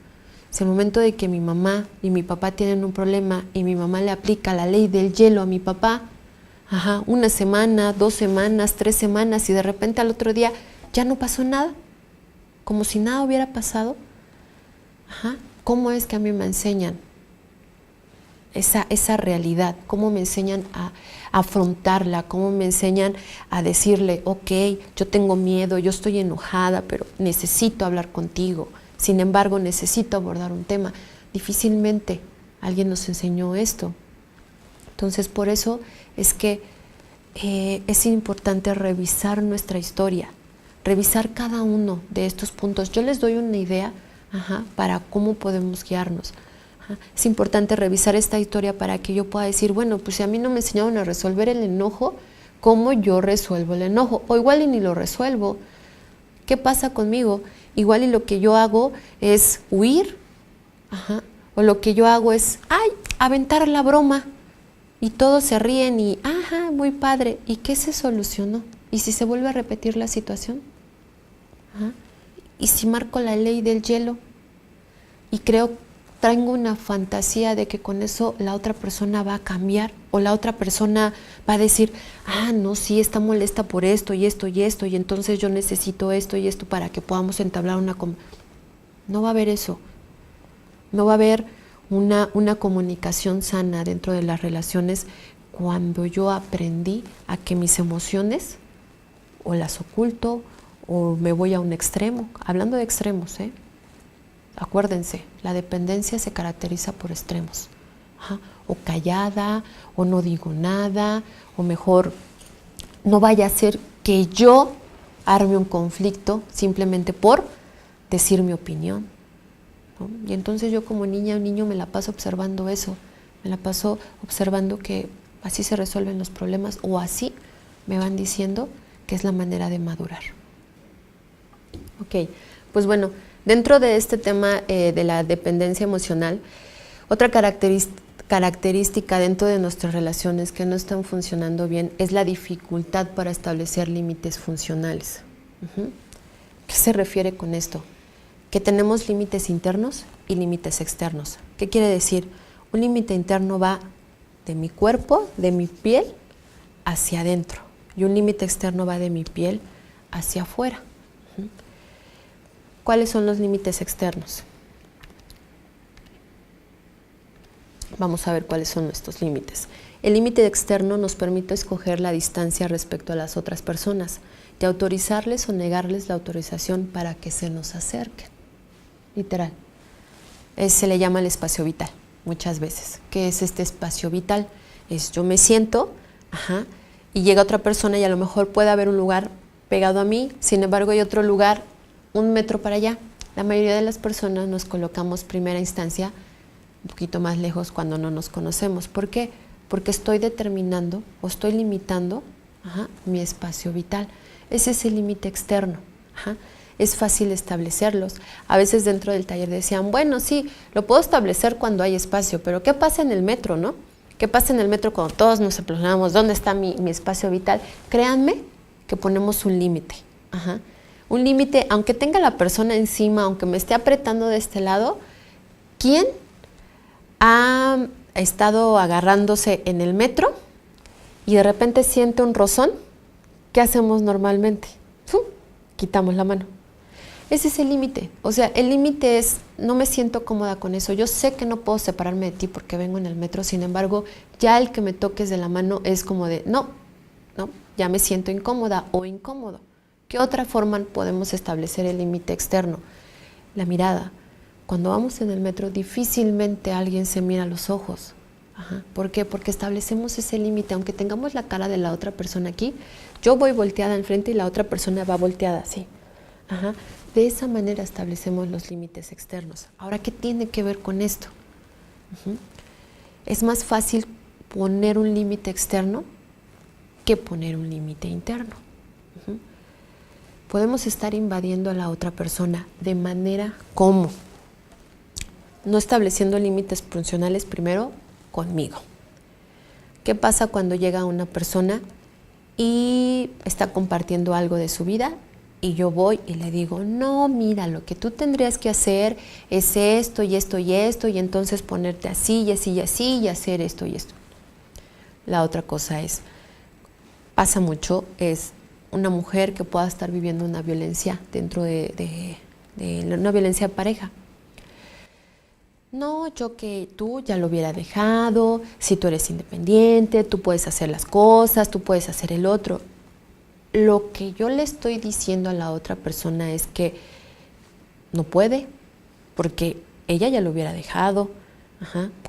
Si al momento de que mi mamá y mi papá tienen un problema y mi mamá le aplica la ley del hielo a mi papá, una semana, 2 semanas, 3 semanas, y de repente al otro día ya no pasó nada, como si nada hubiera pasado, ¿cómo es que a mí me enseñan esa realidad? ¿Cómo me enseñan a afrontarla? ¿Cómo me enseñan a decirle, ok, yo tengo miedo, yo estoy enojada, pero necesito hablar contigo? Sin embargo, necesito abordar un tema. Difícilmente alguien nos enseñó esto. Entonces, por eso es que es importante revisar nuestra historia, revisar cada uno de estos puntos. Yo les doy una idea para cómo podemos guiarnos. Es importante revisar esta historia para que yo pueda decir, bueno, pues si a mí no me enseñaron a resolver el enojo, ¿cómo yo resuelvo el enojo? O igual y ni lo resuelvo. ¿Qué pasa conmigo? Igual y lo que yo hago es huir, o lo que yo hago es, aventar la broma, y todos se ríen y, muy padre, ¿y qué se solucionó? ¿Y si se vuelve a repetir la situación? ¿Y si marco la ley del hielo? Y traigo una fantasía de que con eso la otra persona va a cambiar, o la otra persona va a decir, no, sí, está molesta por esto y esto y esto, y entonces yo necesito esto y esto para que podamos entablar una conversación. No va a haber eso. No va a haber una comunicación sana dentro de las relaciones cuando yo aprendí a que mis emociones o las oculto o me voy a un extremo. Hablando de extremos, acuérdense, la dependencia se caracteriza por extremos. O callada, o no digo nada, o mejor, no vaya a ser que yo arme un conflicto simplemente por decir mi opinión, ¿no? Y entonces yo como niña o niño me la paso observando eso, me la paso observando que así se resuelven los problemas, o así me van diciendo que es la manera de madurar. Ok, pues bueno, dentro de este tema de la dependencia emocional, otra característica dentro de nuestras relaciones que no están funcionando bien es la dificultad para establecer límites funcionales. ¿Qué se refiere con esto? Que tenemos límites internos y límites externos. ¿Qué quiere decir? Un límite interno va de mi cuerpo, de mi piel, hacia adentro, y un límite externo va de mi piel hacia afuera. ¿Cuáles son los límites externos? Vamos a ver cuáles son nuestros límites. El límite externo nos permite escoger la distancia respecto a las otras personas y autorizarles o negarles la autorización para que se nos acerquen. Literal. Se le llama el espacio vital muchas veces. ¿Qué es este espacio vital? Es yo me siento, y llega otra persona y a lo mejor puede haber un lugar pegado a mí, sin embargo hay otro lugar 1 metro para allá. La mayoría de las personas nos colocamos primera instancia un poquito más lejos cuando no nos conocemos. ¿Por qué? Porque estoy determinando o estoy limitando mi espacio vital. Ese es el límite externo. Es fácil establecerlos. A veces dentro del taller decían, bueno, sí, lo puedo establecer cuando hay espacio, pero ¿qué pasa en el metro, no? ¿Qué pasa en el metro cuando todos nos aplazamos? ¿Dónde está mi espacio vital? Créanme que ponemos un límite. Un límite, aunque tenga la persona encima, aunque me esté apretando de este lado, ¿quién ha estado agarrándose en el metro y de repente siente un rozón? ¿Qué hacemos normalmente? Quitamos la mano. Ese es el límite. O sea, el límite es, no me siento cómoda con eso. Yo sé que no puedo separarme de ti porque vengo en el metro. Sin embargo, ya el que me toques de la mano es como de, no, ya me siento incómoda o incómodo. ¿Qué otra forma podemos establecer el límite externo? La mirada. Cuando vamos en el metro, difícilmente alguien se mira a los ojos. ¿Por qué? Porque establecemos ese límite. Aunque tengamos la cara de la otra persona aquí, yo voy volteada enfrente y la otra persona va volteada así. De esa manera establecemos los límites externos. Ahora, ¿qué tiene que ver con esto? Es más fácil poner un límite externo que poner un límite interno. Podemos estar invadiendo a la otra persona de manera como no estableciendo límites funcionales primero conmigo. ¿Qué pasa cuando llega una persona y está compartiendo algo de su vida y yo voy y le digo, no, mira, lo que tú tendrías que hacer es esto y esto y esto, y entonces ponerte así y así y así y hacer esto y esto? La otra cosa es, pasa mucho, es una mujer que pueda estar viviendo una violencia dentro de una violencia de pareja. No, yo que tú ya lo hubiera dejado, si tú eres independiente, tú puedes hacer las cosas, tú puedes hacer el otro. Lo que yo le estoy diciendo a la otra persona es que no puede, porque ella ya lo hubiera dejado,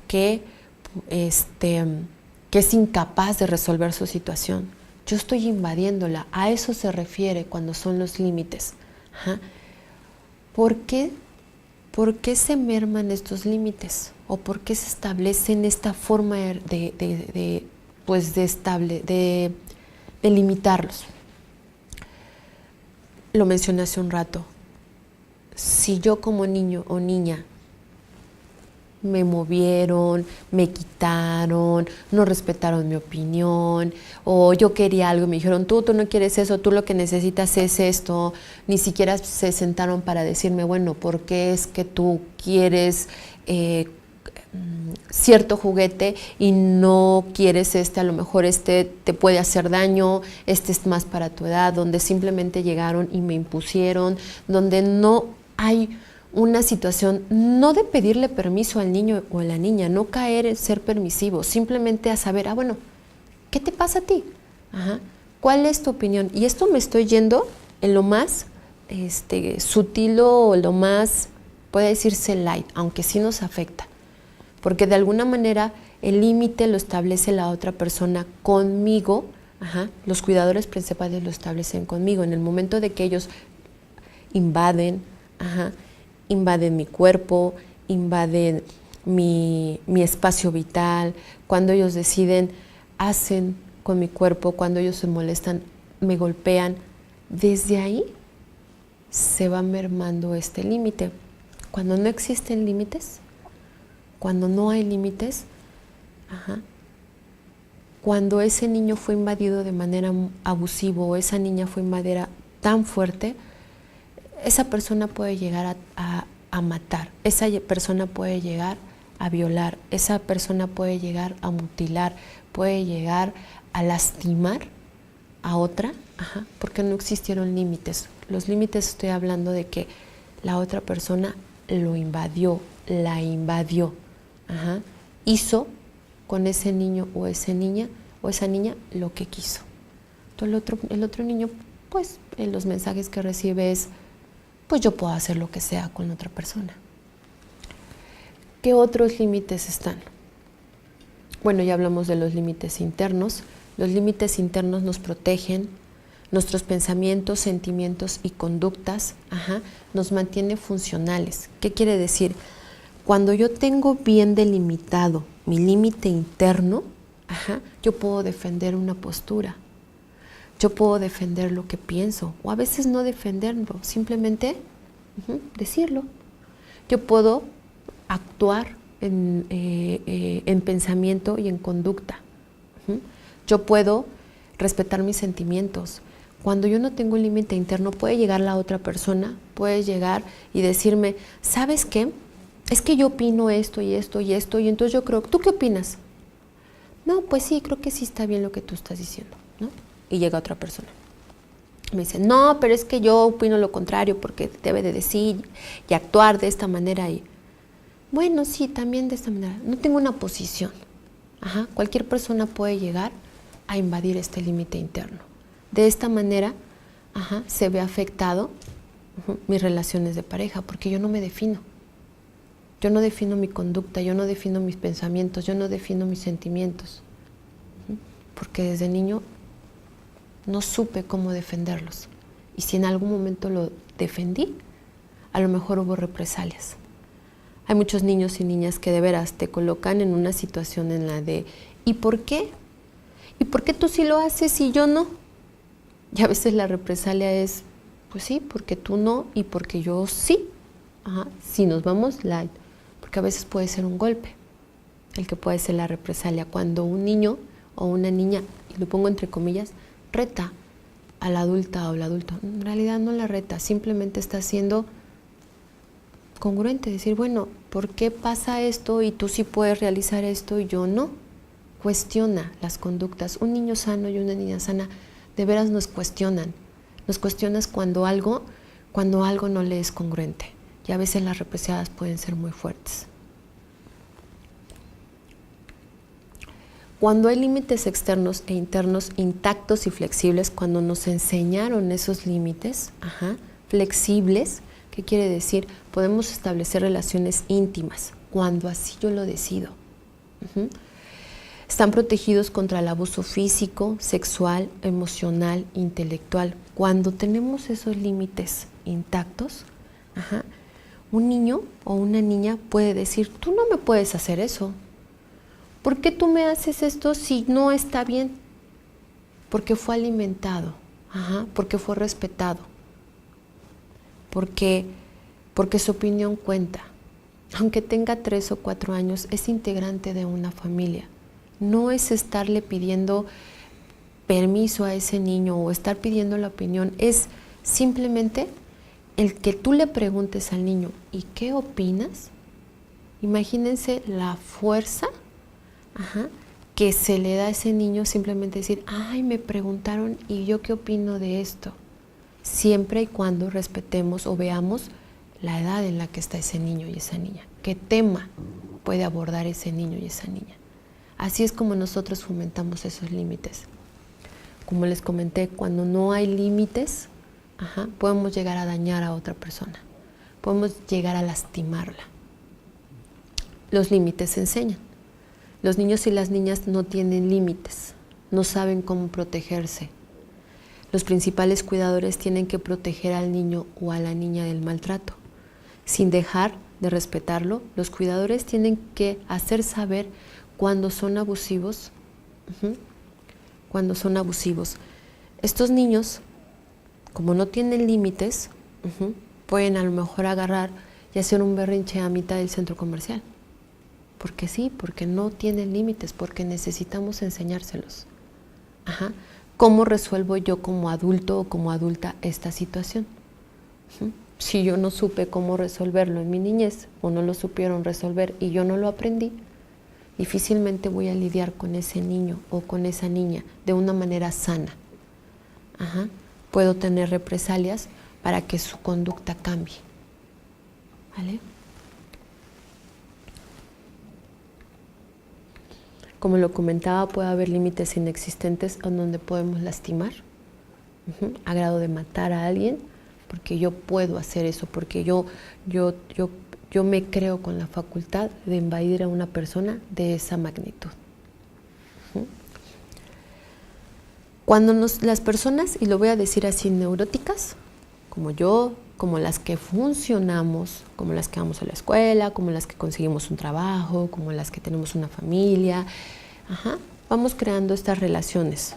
que es incapaz de resolver su situación. Yo estoy invadiéndola, a eso se refiere cuando son los límites. ¿Por qué se merman estos límites? ¿O por qué se establecen esta forma de limitarlos? Lo mencioné hace un rato. Si yo como niño o niña me movieron, me quitaron, no respetaron mi opinión, o yo quería algo y me dijeron, tú no quieres eso, tú lo que necesitas es esto, ni siquiera se sentaron para decirme, bueno, ¿por qué es que tú quieres cierto juguete y no quieres a lo mejor te puede hacer daño, es más para tu edad? Donde simplemente llegaron y me impusieron, donde no hay una situación, no de pedirle permiso al niño o a la niña, no caer en ser permisivo, simplemente a saber, bueno, ¿qué te pasa a ti? ¿Cuál es tu opinión? Y esto me estoy yendo en lo más sutil o lo más, puede decirse light, aunque sí nos afecta. Porque de alguna manera el límite lo establece la otra persona conmigo, los cuidadores principales lo establecen conmigo. En el momento de que ellos invaden mi cuerpo, invaden mi espacio vital, cuando ellos deciden, hacen con mi cuerpo, cuando ellos se molestan, me golpean, desde ahí se va mermando este límite. Cuando no existen límites, cuando no hay límites, cuando ese niño fue invadido de manera abusiva o esa niña fue invadida tan fuerte, esa persona puede llegar a matar, esa persona puede llegar a violar, esa persona puede llegar a mutilar, puede llegar a lastimar a otra, porque no existieron límites. Los límites, estoy hablando de que la otra persona lo invadió, la invadió, hizo con ese niño o esa niña lo que quiso. Entonces el otro niño, pues en los mensajes que recibe es, pues yo puedo hacer lo que sea con otra persona. ¿Qué otros límites están? Bueno, ya hablamos de los límites internos. Los límites internos nos protegen, nuestros pensamientos, sentimientos y conductas, nos mantienen funcionales. ¿Qué quiere decir? Cuando yo tengo bien delimitado mi límite interno, yo puedo defender una postura, yo puedo defender lo que pienso, o a veces no defenderlo, simplemente decirlo. Yo puedo actuar en pensamiento y en conducta. Yo puedo respetar mis sentimientos. Cuando yo no tengo un límite interno, puede llegar la otra persona, puede llegar y decirme, ¿sabes qué? Es que yo opino esto y esto y esto, y entonces yo creo, ¿tú qué opinas? No, pues sí, creo que sí está bien lo que tú estás diciendo, ¿no? Y llega otra persona. Me dice, no, pero es que yo opino lo contrario porque debe de decir y actuar de esta manera. Y bueno, sí, también de esta manera. No tengo una posición. Cualquier persona puede llegar a invadir este límite interno. De esta manera, se ve afectado mis relaciones de pareja, porque yo no me defino. Yo no defino mi conducta, yo no defino mis pensamientos, yo no defino mis sentimientos. Porque desde niño no supe cómo defenderlos. Y si en algún momento lo defendí, a lo mejor hubo represalias. Hay muchos niños y niñas que de veras te colocan en una situación en la de ¿y por qué? ¿Y por qué tú sí lo haces y yo no? Y a veces la represalia es, pues sí, porque tú no y porque yo sí. Si nos vamos light, porque a veces puede ser un golpe, el que puede ser la represalia. Cuando un niño o una niña, y lo pongo entre comillas, reta a la adulta o el adulto, en realidad no la reta, simplemente está siendo congruente, decir, bueno, ¿por qué pasa esto y tú sí puedes realizar esto y yo no? Cuestiona las conductas. Un niño sano y una niña sana de veras nos cuestionan. Nos cuestionas cuando algo no le es congruente. Y a veces las represalias pueden ser muy fuertes. Cuando hay límites externos e internos intactos y flexibles, cuando nos enseñaron esos límites, flexibles, ¿qué quiere decir? Podemos establecer relaciones íntimas, cuando así yo lo decido. Están protegidos contra el abuso físico, sexual, emocional, intelectual. Cuando tenemos esos límites intactos, un niño o una niña puede decir, tú no me puedes hacer eso. ¿Por qué tú me haces esto si no está bien? Porque fue alimentado, porque fue respetado, porque su opinión cuenta. Aunque tenga 3 o 4 años, es integrante de una familia. No es estarle pidiendo permiso a ese niño o estar pidiendo la opinión, es simplemente el que tú le preguntes al niño, ¿y qué opinas? Imagínense la fuerza que se le da a ese niño simplemente decir, ay, me preguntaron y yo qué opino de esto. Siempre y cuando respetemos o veamos la edad en la que está ese niño y esa niña. ¿Qué tema puede abordar ese niño y esa niña? Así es como nosotros fomentamos esos límites. Como les comenté, cuando no hay límites, podemos llegar a dañar a otra persona. Podemos llegar a lastimarla. Los límites se enseñan. Los niños y las niñas no tienen límites, no saben cómo protegerse. Los principales cuidadores tienen que proteger al niño o a la niña del maltrato. Sin dejar de respetarlo, los cuidadores tienen que hacer saber cuando son abusivos. Cuando son abusivos. Estos niños, como no tienen límites, pueden a lo mejor agarrar y hacer un berrinche a mitad del centro comercial. Porque sí, porque no tienen límites, porque necesitamos enseñárselos. ¿Cómo resuelvo yo como adulto o como adulta esta situación? Si yo no supe cómo resolverlo en mi niñez o no lo supieron resolver y yo no lo aprendí, difícilmente voy a lidiar con ese niño o con esa niña de una manera sana. Puedo tener represalias para que su conducta cambie. ¿Vale? Como lo comentaba, puede haber límites inexistentes en donde podemos lastimar, a grado de matar a alguien, porque yo puedo hacer eso, porque yo me creo con la facultad de invadir a una persona de esa magnitud. Cuando las personas, y lo voy a decir así, neuróticas, como yo, como las que funcionamos, como las que vamos a la escuela, como las que conseguimos un trabajo, como las que tenemos una familia. Vamos creando estas relaciones,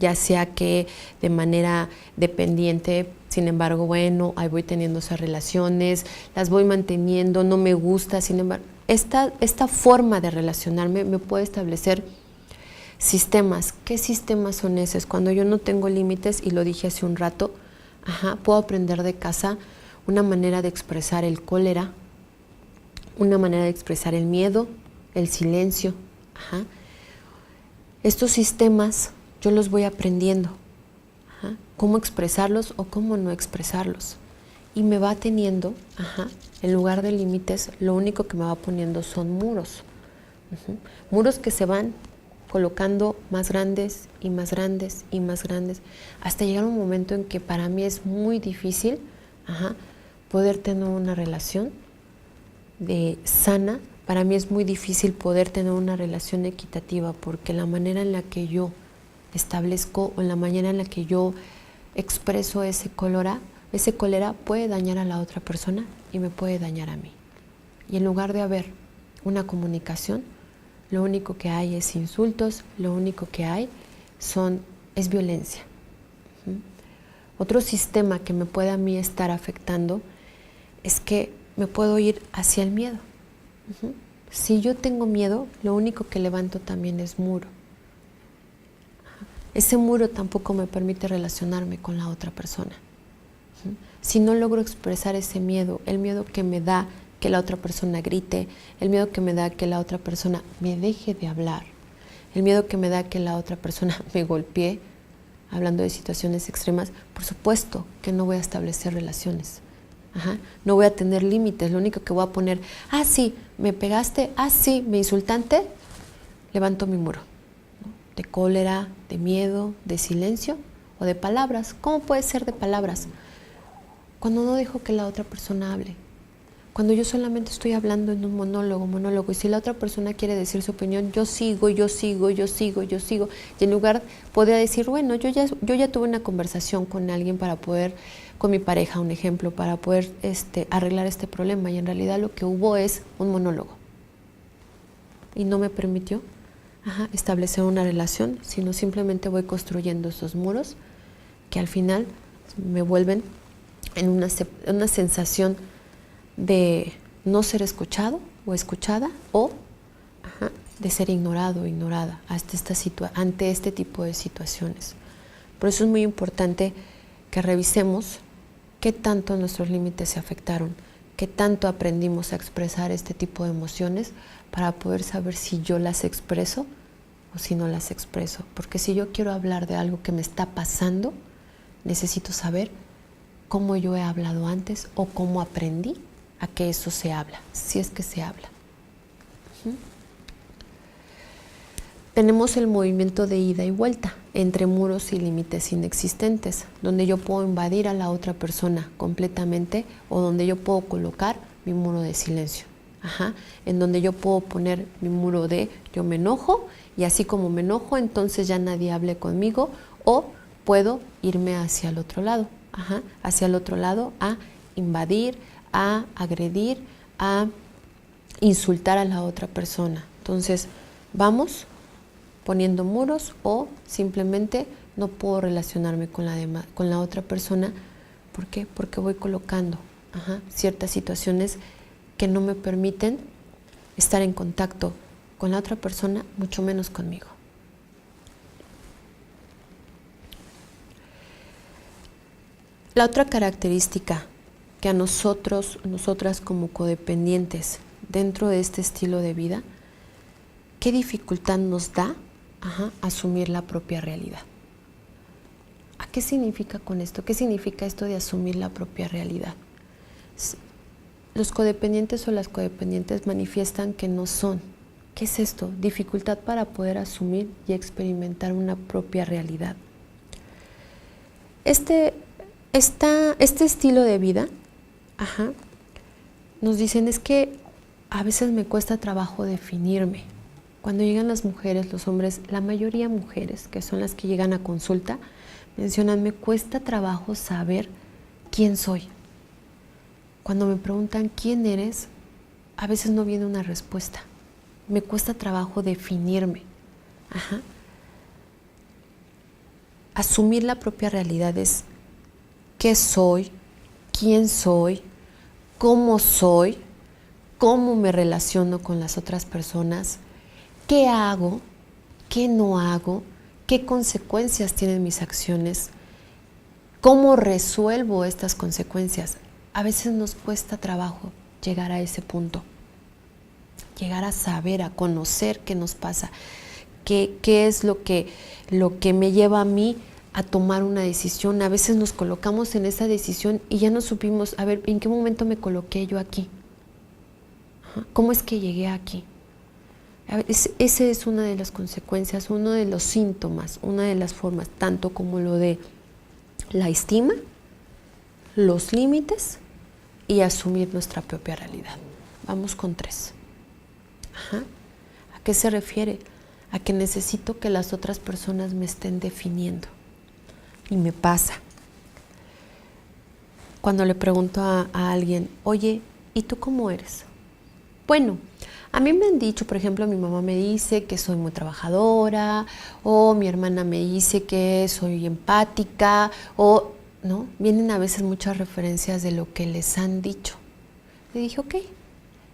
ya sea que de manera dependiente, sin embargo, bueno, ahí voy teniendo esas relaciones, las voy manteniendo, no me gusta, sin embargo, esta forma de relacionarme me puede establecer sistemas. ¿Qué sistemas son esos? Cuando yo no tengo límites, y lo dije hace un rato, puedo aprender de casa una manera de expresar el cólera, una manera de expresar el miedo, el silencio. Estos sistemas yo los voy aprendiendo, cómo expresarlos o cómo no expresarlos. Y me va teniendo, en lugar de límites, lo único que me va poniendo son muros. Muros que se van colocando más grandes y más grandes y más grandes, hasta llegar a un momento en que para mí es muy difícil poder tener una relación sana. Para mí es muy difícil poder tener una relación equitativa, porque la manera en la que yo establezco o la manera en la que yo expreso ese cólera puede dañar a la otra persona y me puede dañar a mí. Y en lugar de haber una comunicación, lo único que hay es insultos, lo único que hay es violencia. Otro sistema que me puede a mí estar afectando es que me puedo ir hacia el miedo. Si yo tengo miedo, lo único que levanto también es muro. Ese muro tampoco me permite relacionarme con la otra persona. Si no logro expresar ese miedo, el miedo que me da que la otra persona grite, el miedo que me da que la otra persona me deje de hablar, el miedo que me da que la otra persona me golpee, hablando de situaciones extremas, por supuesto que no voy a establecer relaciones. No voy a tener límites, lo único que voy a poner, sí, me pegaste, sí, me insultaste, levanto mi muro, de cólera, de miedo, de silencio o de palabras. ¿Cómo puede ser de palabras? Cuando no dejo que la otra persona hable, cuando yo solamente estoy hablando en un monólogo, y si la otra persona quiere decir su opinión, yo sigo, y en lugar podría decir, bueno, yo ya tuve una conversación con alguien con mi pareja, un ejemplo, para poder arreglar este problema, y en realidad lo que hubo es un monólogo, y no me permitió establecer una relación, sino simplemente voy construyendo esos muros que al final me vuelven en una sensación de no ser escuchado o escuchada, o de ser ignorado o ignorada ante este tipo de situaciones. Por eso es muy importante que revisemos qué tanto nuestros límites se afectaron, qué tanto aprendimos a expresar este tipo de emociones, para poder saber si yo las expreso o si no las expreso. Porque si yo quiero hablar de algo que me está pasando, necesito saber cómo yo he hablado antes o cómo aprendí a que eso se habla, si es que se habla. Tenemos el movimiento de ida y vuelta entre muros y límites inexistentes, donde yo puedo invadir a la otra persona completamente, o donde yo puedo colocar mi muro de silencio. En donde yo puedo poner mi muro de yo me enojo, y así como me enojo, entonces ya nadie hable conmigo, o puedo irme hacia el otro lado, hacia el otro lado, a invadir, a agredir, a insultar a la otra persona. Entonces, vamos poniendo muros, o simplemente no puedo relacionarme con la otra persona. ¿Por qué? Porque voy colocando ciertas situaciones que no me permiten estar en contacto con la otra persona, mucho menos conmigo. La otra característica que a nosotras como codependientes dentro de este estilo de vida, ¿qué dificultad nos da asumir la propia realidad? ¿A qué significa con esto? ¿Qué significa esto de asumir la propia realidad? Los codependientes o las codependientes manifiestan que no son. ¿Qué es esto? Dificultad para poder asumir y experimentar una propia realidad. Este estilo de vida, nos dicen, es que a veces me cuesta trabajo definirme. Cuando llegan las mujeres, los hombres, la mayoría mujeres, que son las que llegan a consulta, mencionan, me cuesta trabajo saber quién soy. Cuando me preguntan quién eres, a veces no viene una respuesta. Me cuesta trabajo definirme. Ajá. Asumir la propia realidad es qué soy, quién soy, cómo me relaciono con las otras personas, qué hago, qué no hago, qué consecuencias tienen mis acciones, cómo resuelvo estas consecuencias. A veces nos cuesta trabajo llegar a ese punto, llegar a saber, a conocer qué nos pasa, qué es lo que me lleva a mí a tomar una decisión. A veces nos colocamos en esa decisión y ya no supimos, a ver, ¿en qué momento me coloqué yo aquí? ¿Cómo es que llegué aquí? Esa es una de las consecuencias, uno de los síntomas, una de las formas, tanto como lo de la estima, los límites y asumir nuestra propia realidad. Vamos con 3. Ajá. ¿A qué se refiere? A que necesito que las otras personas me estén definiendo. Y me pasa. Cuando le pregunto a alguien, oye, ¿y tú cómo eres? Bueno, a mí me han dicho, por ejemplo, mi mamá me dice que soy muy trabajadora, o mi hermana me dice que soy empática, o, ¿no? Vienen a veces muchas referencias de lo que les han dicho. Le dije, ok,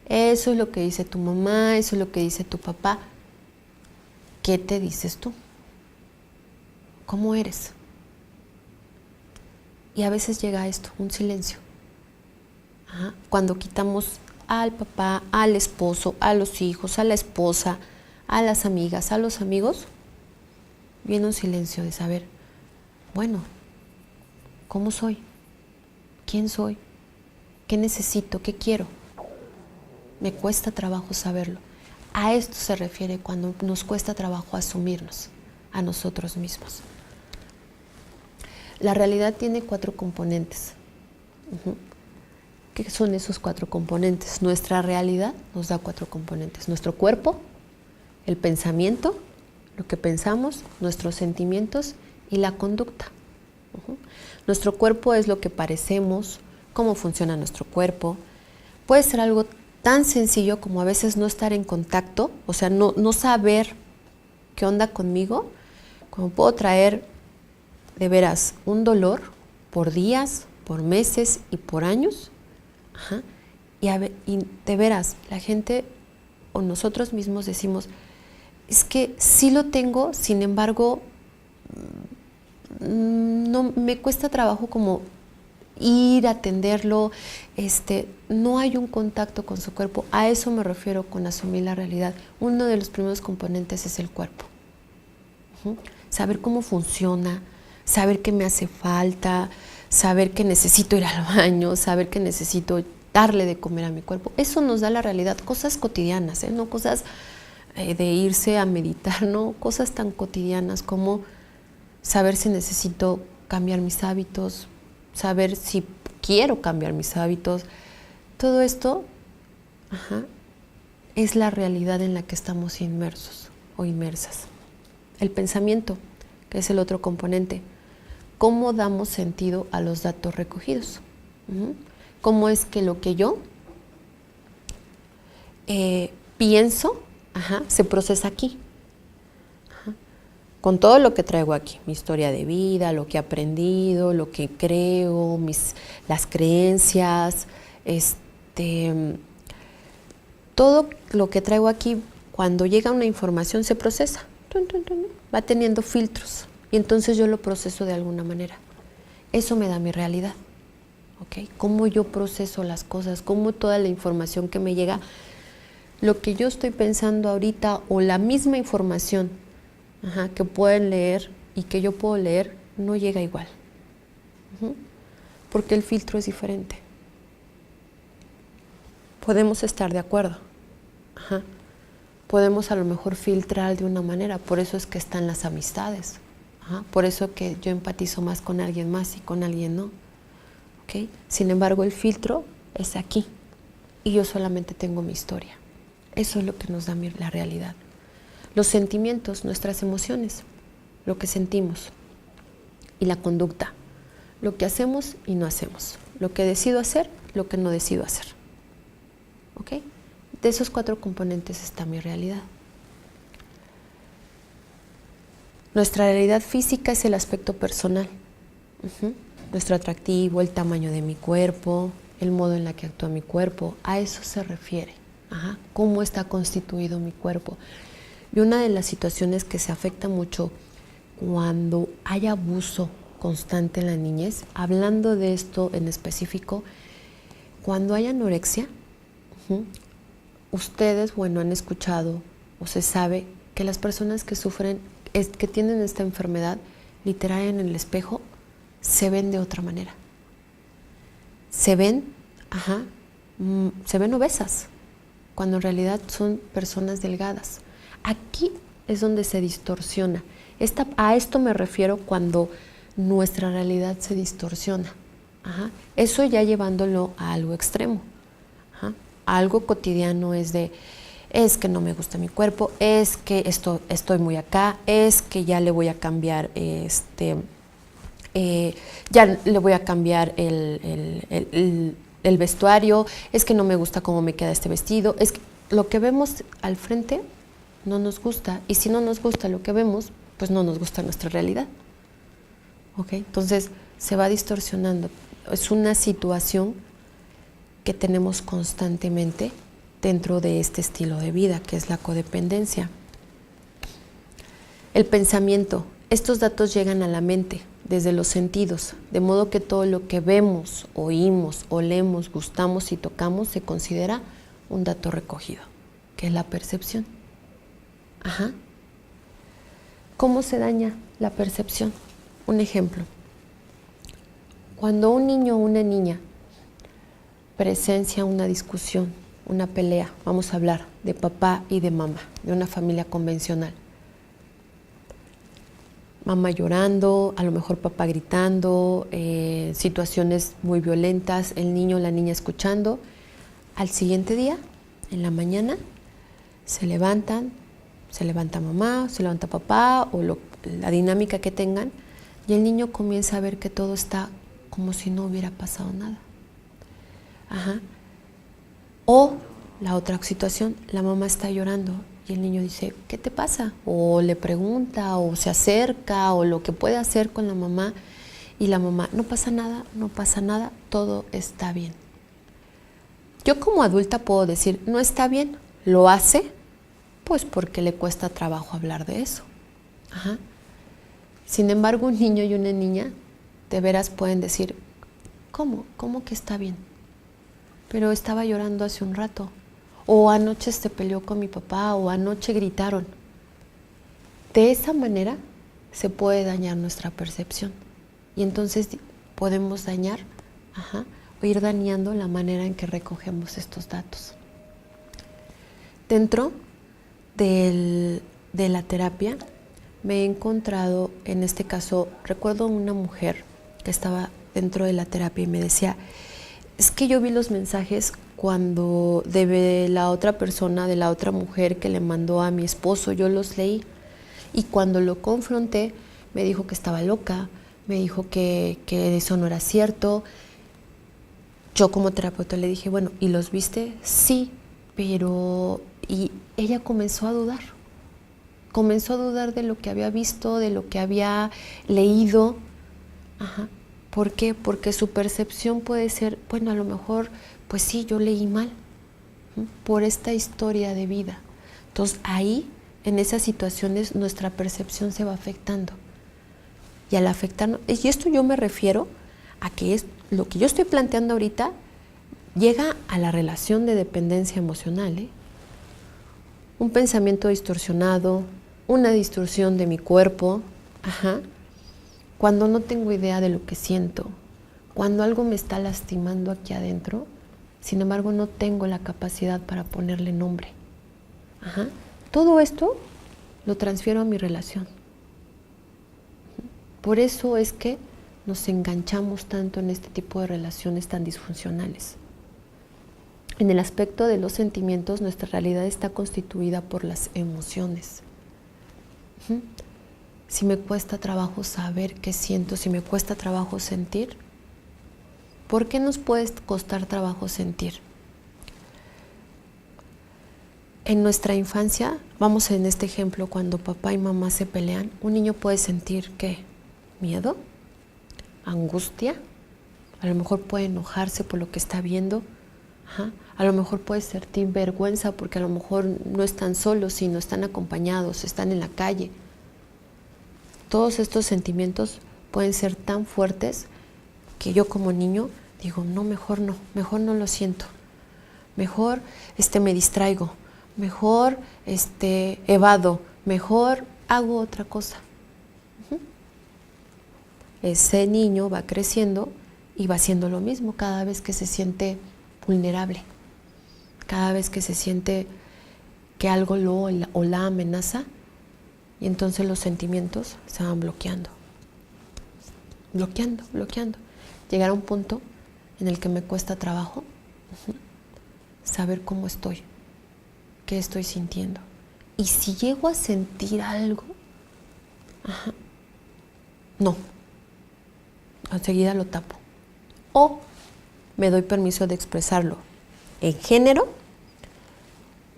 eso es lo que dice tu mamá, eso es lo que dice tu papá. ¿Qué te dices tú? ¿Cómo eres? Y a veces llega esto, un silencio. Ajá. Cuando quitamos al papá, al esposo, a los hijos, a la esposa, a las amigas, a los amigos, viene un silencio de saber, bueno, ¿cómo soy? ¿Quién soy? ¿Qué necesito? ¿Qué quiero? Me cuesta trabajo saberlo. A esto se refiere cuando nos cuesta trabajo asumirnos a nosotros mismos. La realidad tiene 4 componentes. ¿Qué son esos 4 componentes? Nuestra realidad nos da 4 componentes. Nuestro cuerpo, el pensamiento, lo que pensamos, nuestros sentimientos y la conducta. Nuestro cuerpo es lo que parecemos, cómo funciona nuestro cuerpo. Puede ser algo tan sencillo como a veces no estar en contacto, o sea, no saber qué onda conmigo, como puedo traer de veras un dolor por días, por meses y por años. Ajá. Y de veras, la gente o nosotros mismos decimos, es que sí lo tengo, sin embargo, no me cuesta trabajo como ir a atenderlo, no hay un contacto con su cuerpo. A eso me refiero con asumir la realidad. Uno de los primeros componentes es el cuerpo. Saber cómo funciona, saber qué me hace falta, saber que necesito ir al baño, saber que necesito darle de comer a mi cuerpo. Eso nos da la realidad, cosas cotidianas, no cosas de irse a meditar, no, cosas tan cotidianas como saber si necesito cambiar mis hábitos, saber si quiero cambiar mis hábitos. Todo esto es la realidad en la que estamos inmersos o inmersas. El pensamiento, que es el otro componente. ¿Cómo damos sentido a los datos recogidos? ¿Cómo es que lo que yo pienso se procesa aquí? Con todo lo que traigo aquí, mi historia de vida, lo que he aprendido, lo que creo, las creencias, todo lo que traigo aquí, cuando llega una información se procesa, va teniendo filtros y entonces yo lo proceso de alguna manera. Eso me da mi realidad, ¿ok? Cómo yo proceso las cosas, cómo toda la información que me llega, lo que yo estoy pensando ahorita o la misma información que pueden leer y que yo puedo leer, no llega igual. Porque el filtro es diferente. Podemos estar de acuerdo. Podemos a lo mejor filtrar de una manera, por eso es que están las amistades. Por eso que yo empatizo más con alguien más y con alguien no. ¿Okay? Sin embargo, el filtro es aquí y yo solamente tengo mi historia. Eso es lo que nos da la realidad. Los sentimientos, nuestras emociones, lo que sentimos, y la conducta, lo que hacemos y no hacemos, lo que decido hacer, lo que no decido hacer. ¿Ok? De esos 4 componentes está mi realidad. Nuestra realidad física es el aspecto personal. Nuestro atractivo, el tamaño de mi cuerpo, el modo en el que actúa mi cuerpo, a eso se refiere. Cómo está constituido mi cuerpo. Y una de las situaciones que se afecta mucho cuando hay abuso constante en la niñez, hablando de esto en específico, cuando hay anorexia, ustedes, han escuchado o se sabe que las personas que sufren, que tienen esta enfermedad, literal en el espejo, se ven de otra manera. Se ven obesas, cuando en realidad son personas delgadas. Aquí es donde se distorsiona. A esto me refiero cuando nuestra realidad se distorsiona. Eso ya llevándolo a algo extremo. Algo cotidiano es que no me gusta mi cuerpo, es que estoy muy acá, es que ya le voy a cambiar ya le voy a cambiar el vestuario, es que no me gusta cómo me queda este vestido, es que lo que vemos al frente no nos gusta, y si no nos gusta lo que vemos, pues no nos gusta nuestra realidad. ¿Ok? Entonces se va distorsionando. Es una situación que tenemos constantemente dentro de este estilo de vida, que es la codependencia. El pensamiento. Estos datos llegan a la mente desde los sentidos, de modo que todo lo que vemos, oímos, olemos, gustamos y tocamos se considera un dato recogido, que es la percepción. ¿Cómo se daña la percepción? Un ejemplo. Cuando un niño o una niña presencia una discusión, una pelea, vamos a hablar de papá y de mamá, de una familia convencional. Mamá llorando, a lo mejor papá gritando, situaciones muy violentas, el niño o la niña escuchando. Al siguiente día, en la mañana, se levanta mamá, se levanta papá, o la dinámica que tengan, y el niño comienza a ver que todo está como si no hubiera pasado nada. O la otra situación, la mamá está llorando y el niño dice, ¿qué te pasa? O le pregunta, o se acerca, o lo que puede hacer con la mamá, y la mamá, no pasa nada, todo está bien. Yo como adulta puedo decir, no está bien, lo hace, pues porque le cuesta trabajo hablar de eso. Sin embargo, un niño y una niña de veras pueden decir, ¿cómo que está bien? Pero estaba llorando hace un rato, o anoche se peleó con mi papá, o anoche gritaron. De esa manera se puede dañar nuestra percepción, y entonces podemos dañar o ir dañando la manera en que recogemos estos datos. Dentro de la terapia me he encontrado, en este caso, recuerdo una mujer que estaba dentro de la terapia y me decía, es que yo vi los mensajes cuando de la otra persona, de la otra mujer que le mandó a mi esposo, yo los leí, y cuando lo confronté me dijo que estaba loca, me dijo que eso no era cierto. Yo como terapeuta le dije, bueno, ¿y los viste? Sí, pero... Y ella comenzó a dudar de lo que había visto, de lo que había leído. ¿Por qué? Porque su percepción puede ser, bueno, a lo mejor, pues sí, yo leí mal, por esta historia de vida. Entonces ahí, en esas situaciones, nuestra percepción se va afectando. Y al afectarnos, y esto yo me refiero a que es lo que yo estoy planteando ahorita, llega a la relación de dependencia emocional, un pensamiento distorsionado, una distorsión de mi cuerpo, cuando no tengo idea de lo que siento, cuando algo me está lastimando aquí adentro, sin embargo no tengo la capacidad para ponerle nombre. Todo esto lo transfiero a mi relación. Por eso es que nos enganchamos tanto en este tipo de relaciones tan disfuncionales. En el aspecto de los sentimientos, nuestra realidad está constituida por las emociones. Si me cuesta trabajo saber qué siento, si me cuesta trabajo sentir, ¿Por qué nos puede costar trabajo sentir? En nuestra infancia, vamos en este ejemplo, cuando papá y mamá se pelean, un niño puede sentir ¿qué? Miedo, angustia, a lo mejor puede enojarse por lo que está viendo, a lo mejor puede sentir vergüenza porque a lo mejor no están solos, sino están acompañados, están en la calle. Todos estos sentimientos pueden ser tan fuertes que yo como niño digo, no, mejor no lo siento, mejor me distraigo, mejor evado, mejor hago otra cosa. Ese niño va creciendo y va haciendo lo mismo cada vez que se siente vulnerable, cada vez que se siente que algo lo o la amenaza, y entonces los sentimientos se van bloqueando. Llegar a un punto en el que me cuesta trabajo saber cómo estoy, qué estoy sintiendo. Y si llego a sentir algo, no, enseguida lo tapo. O me doy permiso de expresarlo. En género,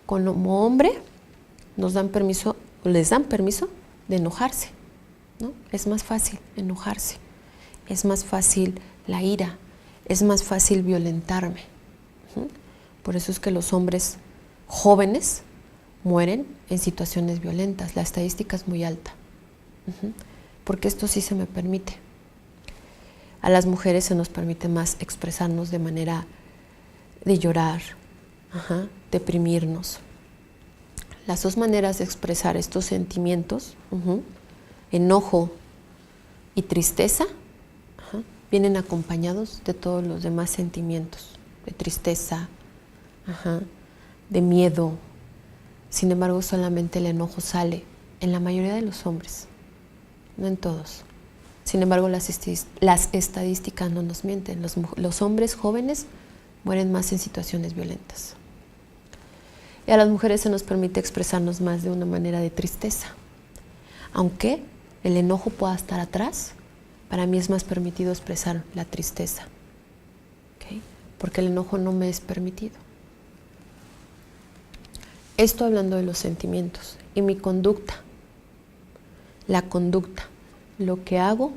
como hombre, les dan permiso de enojarse, ¿no? Es más fácil enojarse, es más fácil la ira, es más fácil violentarme. Por eso es que los hombres jóvenes mueren en situaciones violentas. La estadística es muy alta, porque esto sí se me permite. A las mujeres se nos permite más expresarnos de manera de llorar, deprimirnos. Las dos maneras de expresar estos sentimientos, enojo y tristeza, vienen acompañados de todos los demás sentimientos, de tristeza, de miedo. Sin embargo, solamente el enojo sale en la mayoría de los hombres, no en todos. Sin embargo, las estadísticas no nos mienten. Los hombres jóvenes mueren más en situaciones violentas. Y a las mujeres se nos permite expresarnos más de una manera de tristeza. Aunque el enojo pueda estar atrás, para mí es más permitido expresar la tristeza, ¿okay? Porque el enojo no me es permitido. Esto hablando de los sentimientos y mi conducta. La conducta, lo que hago,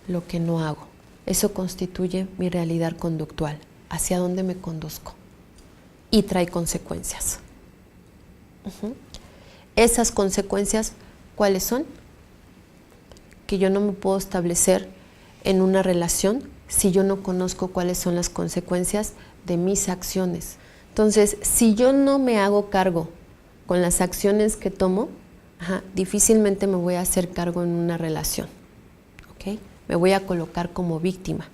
lo que no hago. Eso constituye mi realidad conductual, hacia dónde me conduzco, y trae consecuencias. Esas consecuencias, ¿cuáles son? Que yo no me puedo establecer en una relación si yo no conozco cuáles son las consecuencias de mis acciones. Entonces, si yo no me hago cargo con las acciones que tomo, difícilmente me voy a hacer cargo en una relación. ¿Okay? Me voy a colocar como víctima.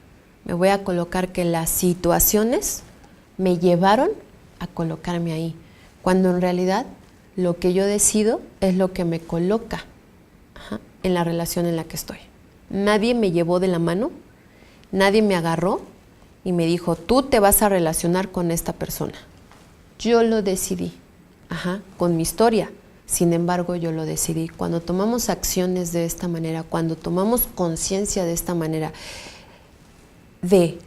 Me voy a colocar que las situaciones me llevaron a colocarme ahí, cuando en realidad lo que yo decido es lo que me coloca en la relación en la que estoy. Nadie me llevó de la mano, nadie me agarró y me dijo, tú te vas a relacionar con esta persona. Yo lo decidí, con mi historia. Sin embargo, yo lo decidí. Cuando tomamos acciones de esta manera, cuando tomamos conciencia de esta manera, de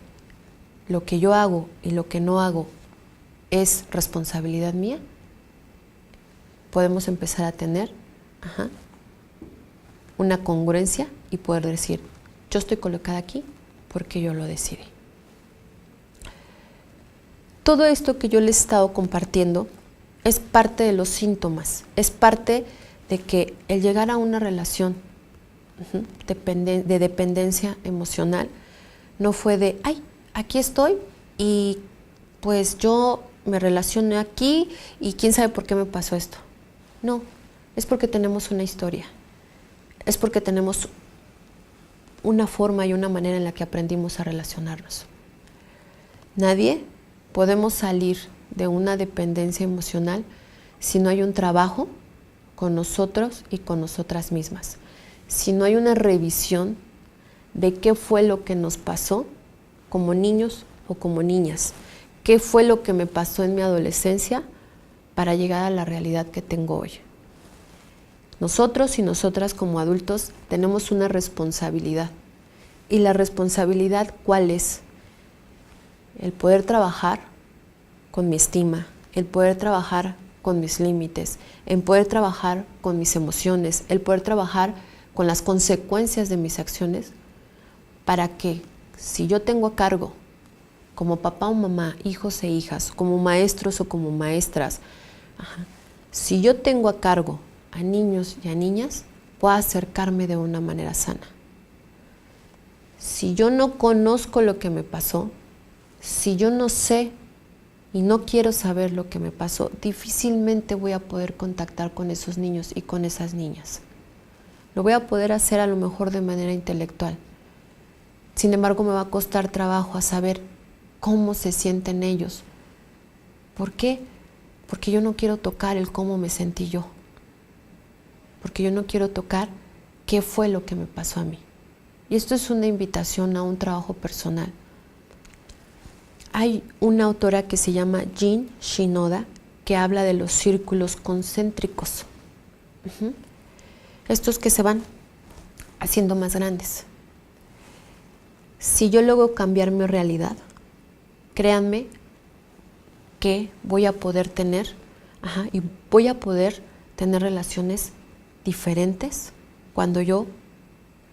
lo que yo hago y lo que no hago es responsabilidad mía, podemos empezar a tener una congruencia y poder decir, yo estoy colocada aquí porque yo lo decidí. Todo esto que yo les he estado compartiendo es parte de los síntomas, es parte de que el llegar a una relación de dependencia emocional no fue de, ay, aquí estoy y pues yo me relacioné aquí y quién sabe por qué me pasó esto. No, es porque tenemos una historia, es porque tenemos una forma y una manera en la que aprendimos a relacionarnos. Nadie podemos salir de una dependencia emocional si no hay un trabajo con nosotros y con nosotras mismas, si no hay una revisión de qué fue lo que nos pasó como niños o como niñas, qué fue lo que me pasó en mi adolescencia para llegar a la realidad que tengo hoy. Nosotros y nosotras como adultos tenemos una responsabilidad. ¿Y la responsabilidad cuál es? el poder trabajar con mi estima, el poder trabajar con mis límites, el poder trabajar con mis emociones, el poder trabajar con las consecuencias de mis acciones, para que si yo tengo a cargo, como papá o mamá, hijos e hijas, como maestros o como maestras, si yo tengo a cargo a niños y a niñas, puedo acercarme de una manera sana. Si yo no conozco lo que me pasó, si yo no sé y no quiero saber lo que me pasó, difícilmente voy a poder contactar con esos niños y con esas niñas. Lo voy a poder hacer a lo mejor de manera intelectual. Sin embargo, me va a costar trabajo a saber cómo se sienten ellos. ¿Por qué? Porque yo no quiero tocar el cómo me sentí yo. Porque yo no quiero tocar qué fue lo que me pasó a mí. Y esto es una invitación a un trabajo personal. Hay una autora que se llama Jen Shinoda que habla de los círculos concéntricos. Estos que se van haciendo más grandes. Si yo logro cambiar mi realidad, créanme que voy a poder tener, relaciones diferentes cuando yo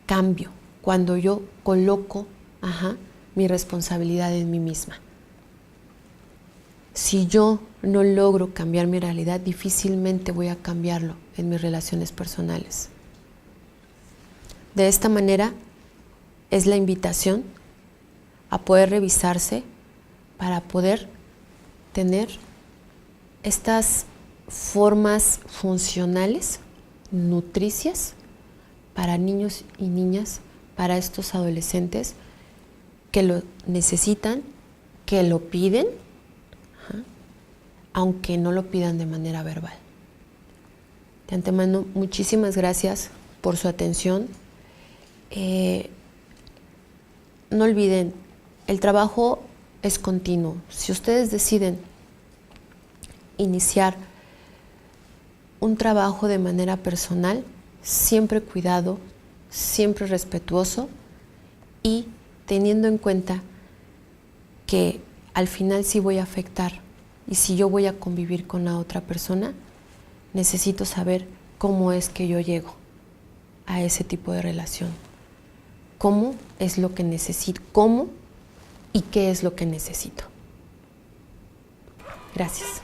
cambio, cuando yo coloco mi responsabilidad en mí misma. Si yo no logro cambiar mi realidad, difícilmente voy a cambiarlo en mis relaciones personales. De esta manera es la invitación a poder revisarse para poder tener estas formas funcionales, nutricias, para niños y niñas, para estos adolescentes que lo necesitan, que lo piden, aunque no lo pidan de manera verbal. De antemano, muchísimas gracias por su atención. No olviden, el trabajo es continuo. Si ustedes deciden iniciar un trabajo de manera personal, siempre cuidado, siempre respetuoso y teniendo en cuenta que al final sí voy a afectar y si yo voy a convivir con la otra persona, necesito saber cómo es que yo llego a ese tipo de relación. Cómo es lo que necesito, cómo y qué es lo que necesito. Gracias.